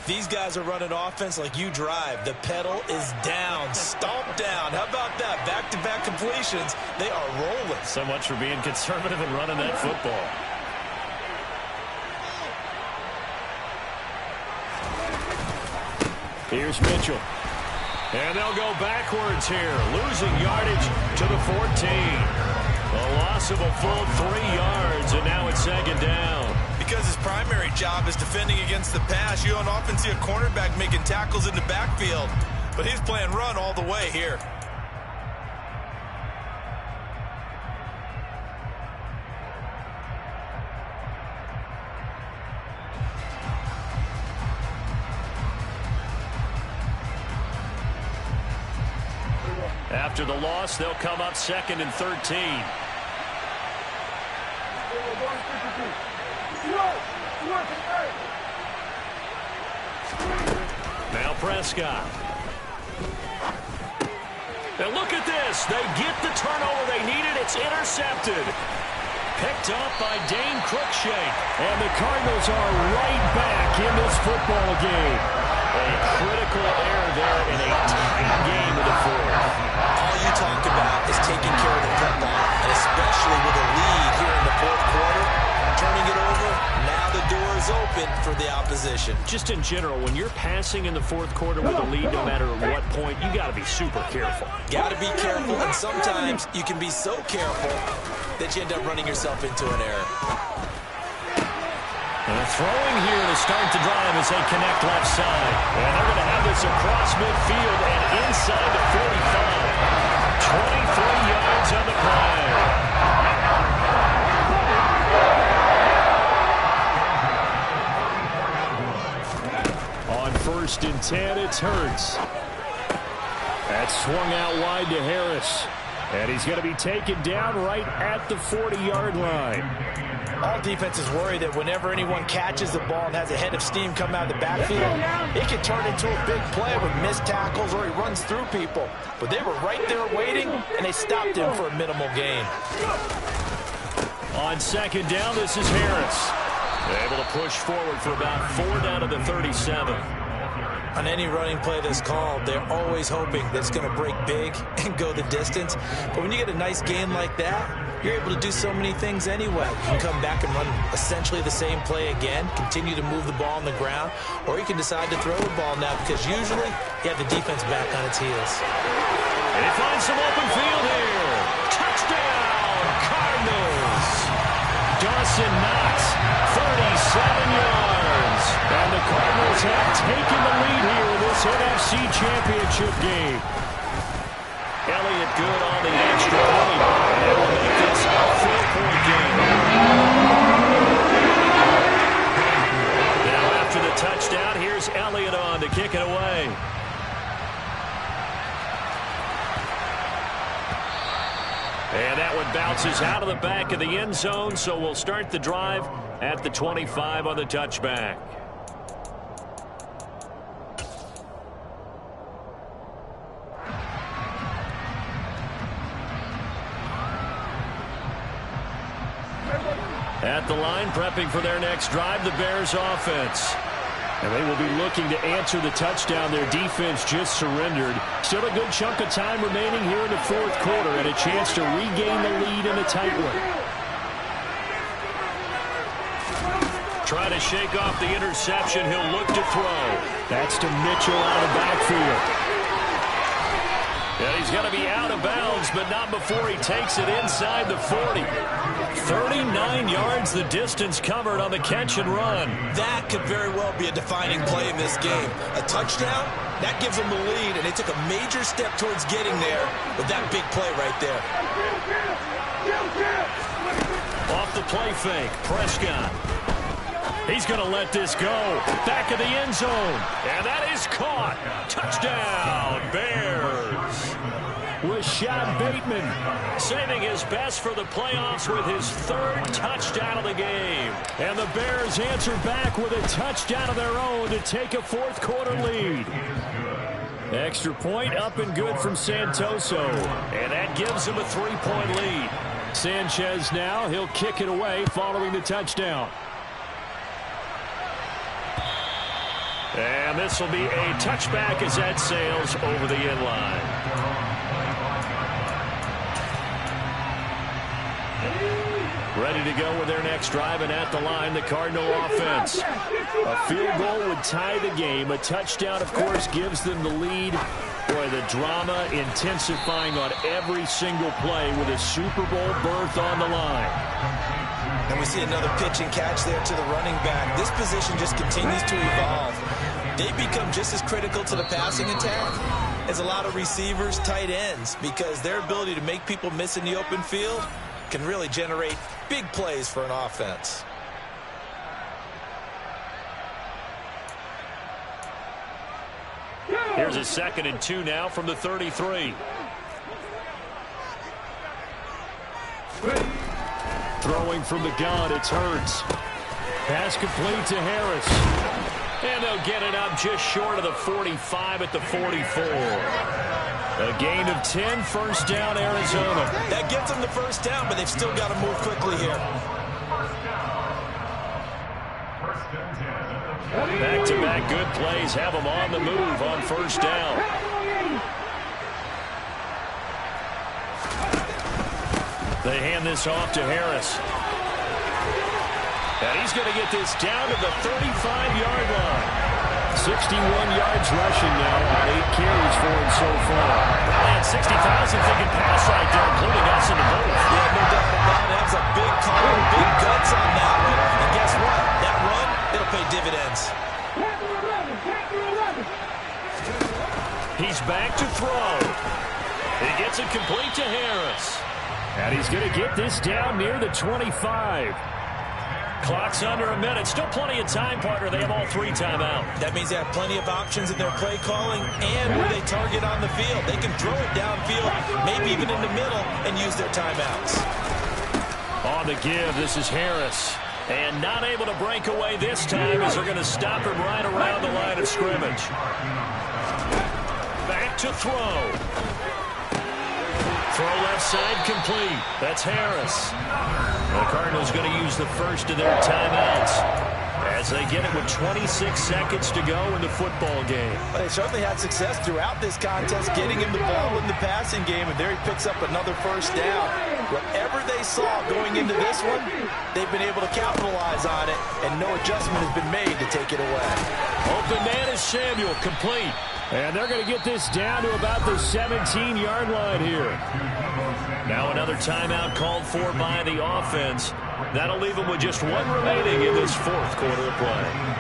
These guys are running offense like you drive. The pedal is down, stomp down. How about that? Back-to-back completions. They are rolling. So much for being conservative and running that football. Here's Mitchell. And they'll go backwards here, losing yardage to the 14. A loss of a full 3 yards, and now it's second down. Because his primary job is defending against the pass, you don't often see a cornerback making tackles in the backfield. But he's playing run all the way here. After the loss, they'll come up 2nd and 13. Now Prescott. And look at this. They get the turnover they needed. It's intercepted. Picked up by Dane Cruikshank. And the Cardinals are right back in this football game. A critical error there in a tight game of the fourth. All you talk about is taking care of the football, and especially with a lead here in the fourth quarter, turning it over, now the door is open for the opposition. Just in general, when you're passing in the fourth quarter with a lead, no matter at what point, you got to be super careful. Got to be careful, and sometimes you can be so careful that you end up running yourself into an error. And throwing here to start the drive as they connect left side. And they're going to have this across midfield and inside the 45. 23 yards on the play. On 1st and 10, it's Hurts. That's swung out wide to Harris. And he's going to be taken down right at the 40-yard line. All defenses worry that whenever anyone catches the ball and has a head of steam come out of the backfield, it can turn into a big play with missed tackles or he runs through people. But they were right there waiting, and they stopped him for a minimal gain. On 2nd down, this is Harris. Able to push forward for about 4 down to the 37. On any running play that's called, they're always hoping that it's going to break big and go the distance. But when you get a nice gain like that, you're able to do so many things anyway. You can come back and run essentially the same play again, continue to move the ball on the ground, or you can decide to throw the ball now because usually you have the defense back on its heels. And he finds some open field here. Touchdown, Cardinals. Dawson Knox, 37 yards. And the Cardinals have taken the lead here in this NFC Championship game. Elliott good on the extra point. And will make this a 4-point game. Now after the touchdown, here's Elliott on to kick it away. And that one bounces out of the back of the end zone, so we'll start the drive at the 25 on the touchback. At the line, prepping for their next drive, the Bears offense. And they will be looking to answer the touchdown their defense just surrendered. Still a good chunk of time remaining here in the fourth quarter and a chance to regain the lead in a tight one. Trying to shake off the interception. He'll look to throw. That's to Mitchell out of the backfield. And he's going to be out of bounds, but not before he takes it inside the 40. 39 yards the distance covered on the catch and run. That could very well be a defining play in this game. A touchdown That gives them the lead, and they took a major step towards getting there with that big play right there. Off the play fake, Prescott. He's going to let this go. Back of the end zone. And that is caught. Touchdown, Bears. Rashad Bateman saving his best for the playoffs with his third touchdown of the game. And the Bears answer back with a touchdown of their own to take a fourth quarter lead. Extra point up and good from Santoso. And that gives him a 3-point lead. Sanchez now, he'll kick it away following the touchdown. And this will be a touchback as that sails over the end line. Ready to go with their next drive, and at the line, the Cardinal offense. A field goal would tie the game. A touchdown, of course, gives them the lead. Boy, the drama intensifying on every single play with a Super Bowl berth on the line. And we see another pitch and catch there to the running back. This position just continues to evolve. They become just as critical to the passing attack as a lot of receivers, tight ends, because their ability to make people miss in the open field can really generate big plays for an offense. Here's a 2nd and 2 now from the 33. Throwing from the gun, it's Hurts. Pass complete to Harris. And they'll get it up just short of the 45 at the 44. A gain of 10, first down, Arizona. That gets them the first down, but they've still got to move quickly here. Back-to-back good plays have them on the move on first down. They hand this off to Harris. And he's going to get this down to the 35-yard line. 61 yards rushing now on 8 carries for him so far. And 60,000 thinking pass right there, including us in the booth. Yeah, no doubt about it. That's a big call, big guts on that one. And guess what? That run, it'll pay dividends. He's back to throw. He gets it complete to Harris. And he's going to get this down near the 25. Clock's under a minute. Still plenty of time, partner. They have all 3 timeouts. That means they have plenty of options in their play calling and where they target on the field. They can throw it downfield, maybe even in the middle, and use their timeouts. On the give, this is Harris. And not able to break away this time as they're going to stop him right around the line of scrimmage. Back to throw. Throw left side complete. That's Harris. The Cardinals going to use the first of their timeouts as they get it with 26 seconds to go in the football game. Well, they certainly had success throughout this contest, getting him the ball in the passing game, and there he picks up another first down. Whatever they saw going into this one, they've been able to capitalize on it, and no adjustment has been made to take it away. Open man is Samuel, complete. And they're going to get this down to about the 17-yard line here. Now another timeout called for by the offense. That'll leave them with just 1 remaining in this fourth quarter of play.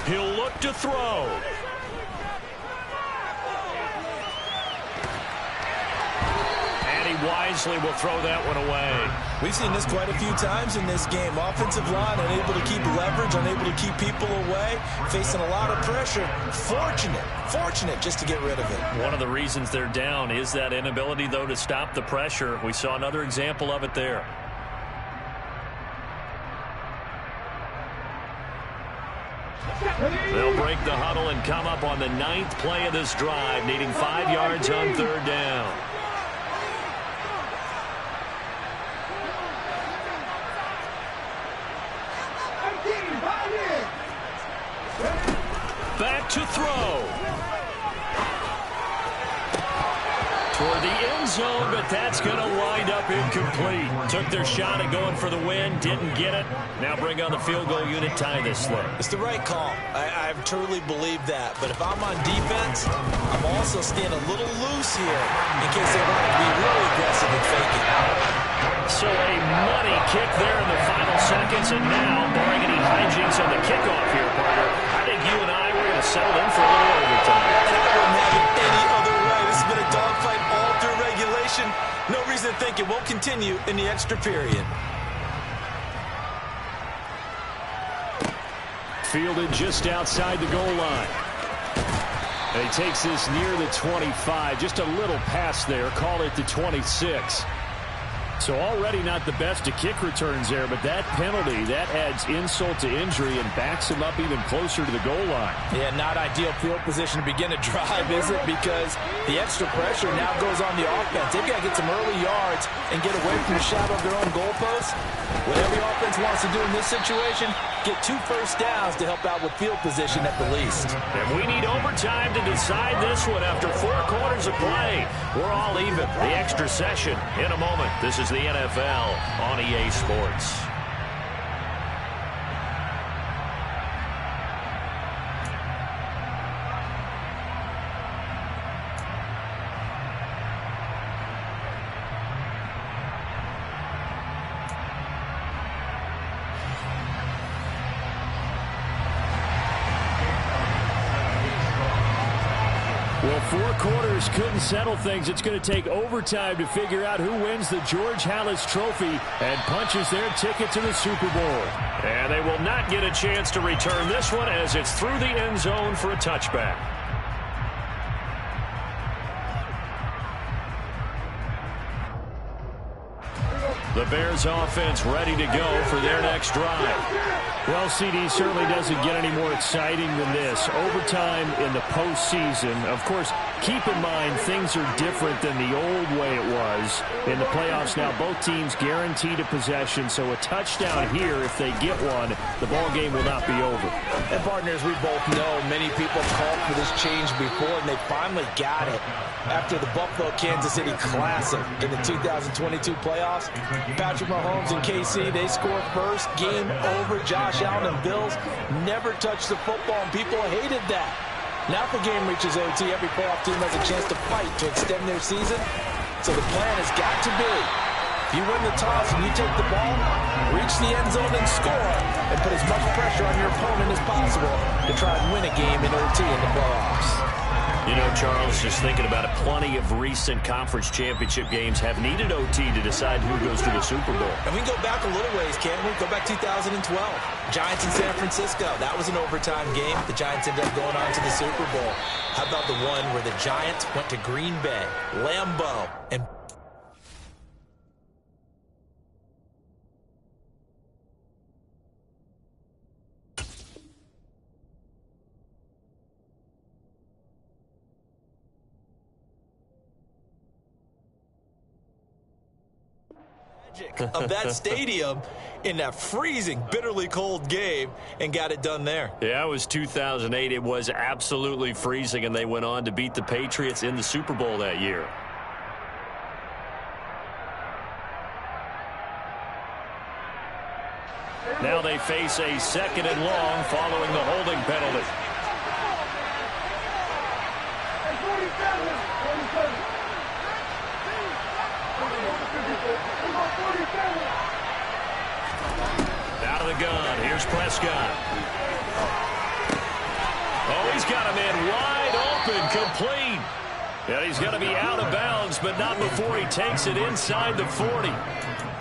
He'll look to throw. And he wisely will throw that one away. We've seen this quite a few times in this game. Offensive line unable to keep leverage, unable to keep people away, facing a lot of pressure. Fortunate just to get rid of it. One of the reasons they're down is that inability, though, to stop the pressure. We saw another example of it there. They'll break the huddle and come up on the 9th play of this drive, needing 5 yards on 3rd down. Back to throw. toward the end zone, but that's going to wind up incomplete. Took their shot at going for the win, didn't get it. Now bring on the field goal unit, tie this thing. It's the right call. I truly believe that. But if I'm on defense, I'm also staying a little loose here in case they want to be really aggressive and fake it. So a money kick there in the final seconds, and now, barring any hijinks on the kickoff here, partner, I think you and I were going to settle in for a little overtime. And I wouldn't have it any other way. This has been a dogfight all through regulation. No reason to think it won't continue in the extra period. Fielded just outside the goal line. And he takes this near the 25. Just a little pass there. Call it the 26. So already not the best of kick returns there, but that penalty, that adds insult to injury and backs him up even closer to the goal line. Yeah, not ideal field position to begin a drive, is it? Because the extra pressure now goes on the offense. They've got to get some early yards and get away from the shadow of their own goalposts. What every offense wants to do in this situation, get 2 first downs to help out with field position at the least. And we need overtime to decide this one after 4 quarters of play. We're all even. The extra session in a moment. This is the NFL on EA Sports. Well, 4 quarters couldn't settle things. It's going to take overtime to figure out who wins the George Halas Trophy and punches their ticket to the Super Bowl. And they will not get a chance to return this one as it's through the end zone for a touchback. The Bears offense ready to go for their next drive. Well, CD certainly doesn't get any more exciting than this. Overtime in the postseason. Of course, keep in mind things are different than the old way it was. In the playoffs now, both teams guaranteed a possession, so a touchdown here, if they get one, the ball game will not be over. And partners, we both know many people called for this change before, and they finally got it. After the Buffalo-Kansas City Classic in the 2022 playoffs, Patrick Mahomes and KC, they scored first. Game over. Josh Allen and Bills never touched the football, and people hated that. Now if the game reaches OT, every playoff team has a chance to fight to extend their season. So the plan has got to be, if you win the toss and you take the ball, reach the end zone and score, and put as much pressure on your opponent as possible to try and win a game in OT in the playoffs. You know, Charles, just thinking about it, plenty of recent conference championship games have needed OT to decide who goes to the Super Bowl. And we can go back a little ways, can't we? Go back 2012. Giants in San Francisco. That was an overtime game. The Giants ended up going on to the Super Bowl. How about the one where the Giants went to Green Bay, Lambeau, and of that stadium in that freezing, bitterly cold game and got it done there. Yeah, it was 2008. It was absolutely freezing, and they went on to beat the Patriots in the Super Bowl that year. Now they face a 2nd and long following the holding penalty. Out of the gun. Here's Prescott. Oh, he's got a man wide open, complete. And he's going to be out of bounds, but not before he takes it inside the 40.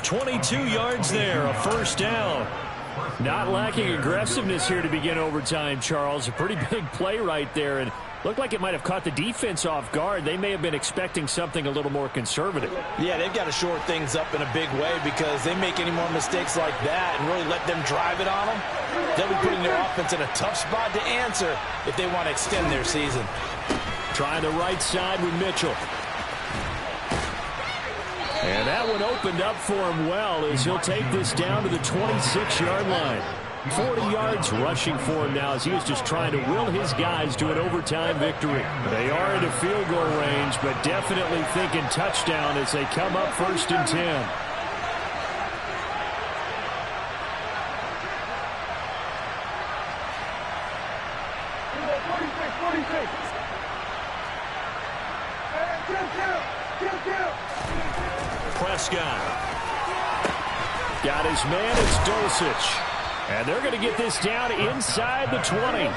22 yards there, a first down. Not lacking aggressiveness here to begin overtime, Charles. A pretty big play right there, and looked like it might have caught the defense off guard. They may have been expecting something a little more conservative. Yeah, they've got to shore things up in a big way because they make any more mistakes like that and really let them drive it on them, they'll be putting their offense in a tough spot to answer if they want to extend their season. Trying the right side with Mitchell. And that one opened up for him well as he'll take this down to the 26-yard line. 40 yards rushing for him now as he is just trying to will his guys to an overtime victory. They are into field goal range, but definitely thinking touchdown as they come up 1st and 10. Prescott. Got his man, it's Dulcich. And they're going to get this down inside the 20.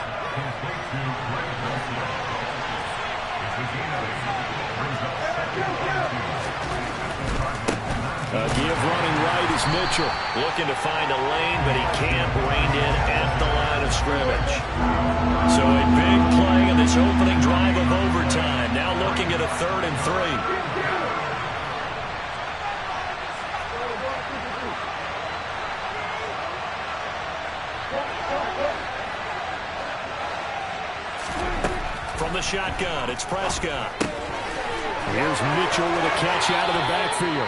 Give running right is Mitchell. Looking to find a lane, but he can't. Reined in at the line of scrimmage. So a big play in this opening drive of overtime. Now looking at a 3rd and 3. From the shotgun, it's Prescott. Here's Mitchell with a catch out of the backfield.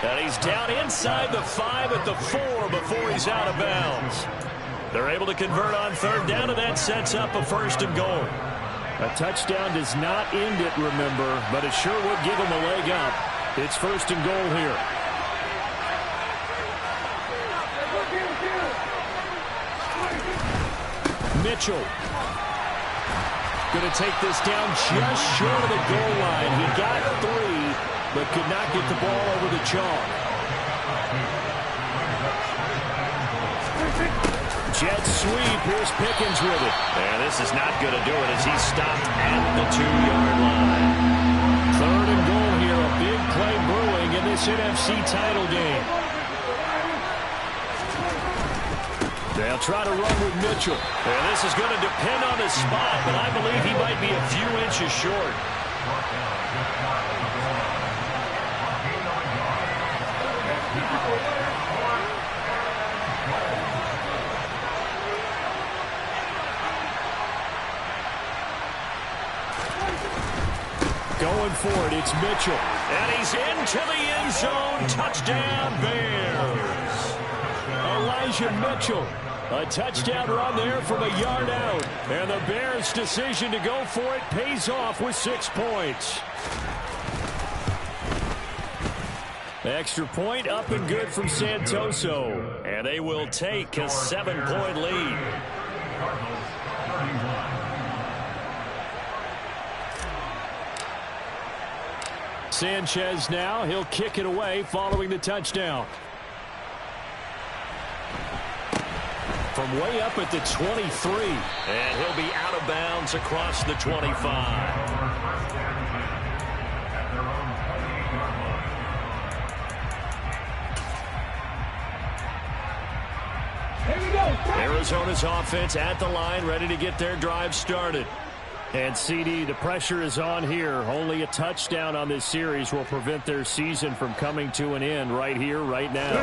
And he's down inside the 5 at the 4 before he's out of bounds. They're able to convert on 3rd down, and that sets up a 1st and goal. A touchdown does not end it, remember, but it sure would give him a leg up. It's 1st and goal here. Mitchell. Going to take this down just short of the goal line. He got 3, but could not get the ball over the chalk. Jet sweep. Here's Pickens with it. And this is not going to do it as he's stopped at the 2-yard line. 3rd and goal here. A big play brewing in this NFC title game. They'll try to run with Mitchell. And this is going to depend on his spot, but I believe he might be a few inches short. Going for it, it's Mitchell. And he's into the end zone. Touchdown, Bears. Elijah Mitchell. A touchdown run there from a yard out. And the Bears' decision to go for it pays off with 6 points. Extra point up and good from Santoso. And they will take a 7-point lead. Sanchez now. He'll kick it away following the touchdown. From way up at the 23. And he'll be out of bounds across the 25. Arizona's offense at the line, ready to get their drive started. And CD, the pressure is on here. Only a touchdown on this series will prevent their season from coming to an end right here, right now.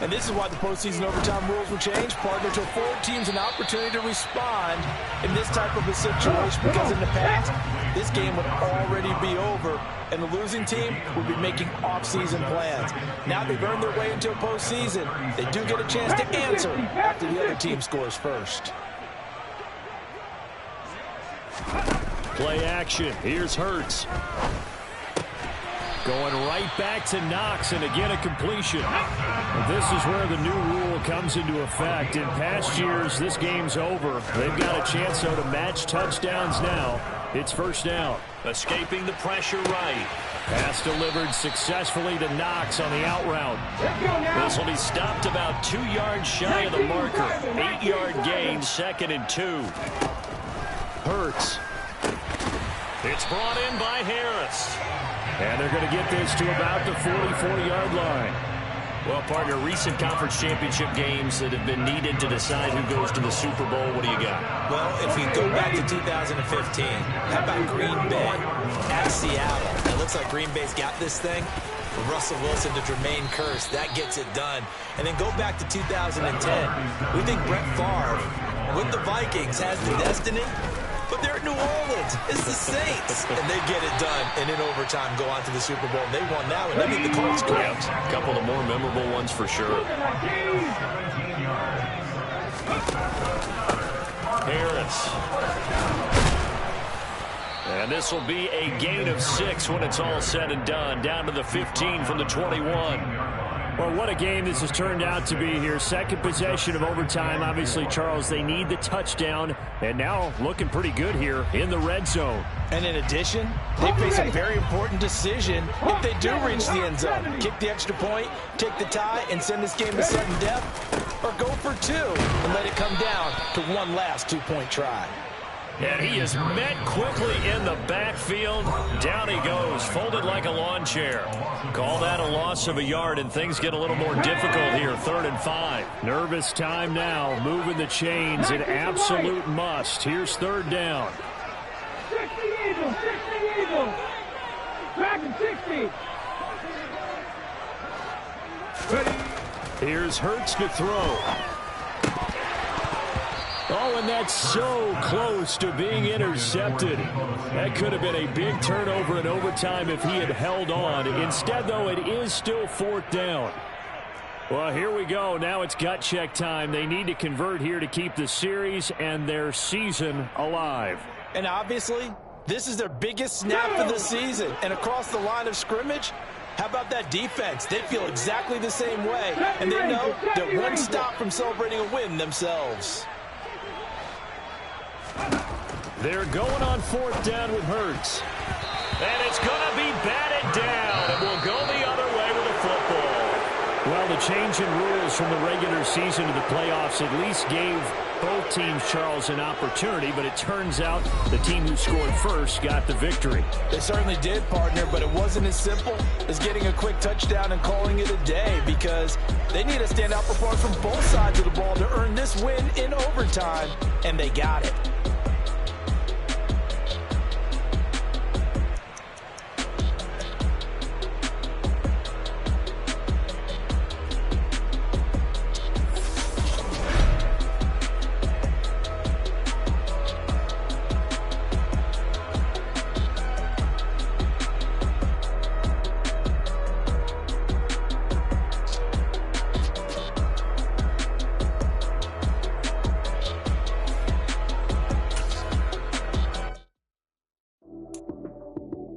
And this is why the postseason overtime rules were changed, partner, to afford teams an opportunity to respond in this type of a situation. Because in the past, this game would already be over, and the losing team would be making off-season plans. Now they've earned their way into a postseason. They do get a chance to answer after the other team scores first. Play action. Here's Hurts. Going right back to Knox, and again a completion. This is where the new rule comes into effect. In past years, this game's over. They've got a chance, though, to match touchdowns now. It's 1st down. Escaping the pressure right. Pass delivered successfully to Knox on the out route. This will be stopped about 2 yards shy of the marker. 8-yard gain, 2nd and 2. Hurts. It's brought in by Harris. And they're going to get this to about the 44-yard line. Well, partner, recent conference championship games that have been needed to decide who goes to the Super Bowl. What do you got? Well, if we go back to 2015, how about Green Bay at Seattle? It looks like Green Bay's got this thing. From Russell Wilson to Jermaine Kearse, that gets it done. And then go back to 2010. We think Brett Favre with the Vikings has the destiny. But they're at New Orleans. It's the Saints. And they get it done. And in overtime, go on to the Super Bowl. They won now, and they beat the Colts. A couple of the more memorable ones for sure. Harris. And this will be a gain of 6 when it's all said and done. Down to the 15 from the 21. Well, what a game this has turned out to be here. Second possession of overtime. Obviously, Charles, they need the touchdown. And now looking pretty good here in the red zone. And in addition, they face a very important decision if they do reach the end zone. Kick the extra point, take the tie, and send this game to sudden death, or go for 2 and let it come down to one last 2-point try. And he is met quickly in the backfield. Down he goes, folded like a lawn chair. Call that a loss of a yard, and things get a little more difficult here. 3rd and 5. Nervous time now. Moving the chains, an absolute must. Here's 3rd down. 60 Eagles, 60 Eagles. Dragon 60. Ready. Here's Hurts to throw. Oh, and that's so close to being intercepted. That could have been a big turnover in overtime if he had held on. Instead, though, it is still 4th down. Well, here we go. Now it's gut check time. They need to convert here to keep the series and their season alive. And obviously, this is their biggest snap of the season. And across the line of scrimmage, how about that defense? They feel exactly the same way. And they know they're one stop from celebrating a win themselves. They're going on 4th down with Hurts. And it's going to be batted down. And we'll go the other way with the football. Well, the change in rules from the regular season to the playoffs at least gave both teams, Charles, an opportunity, but it turns out the team who scored first got the victory. They certainly did, partner, but it wasn't as simple as getting a quick touchdown and calling it a day, because they need a standout performance from both sides of the ball to earn this win in overtime, and they got it.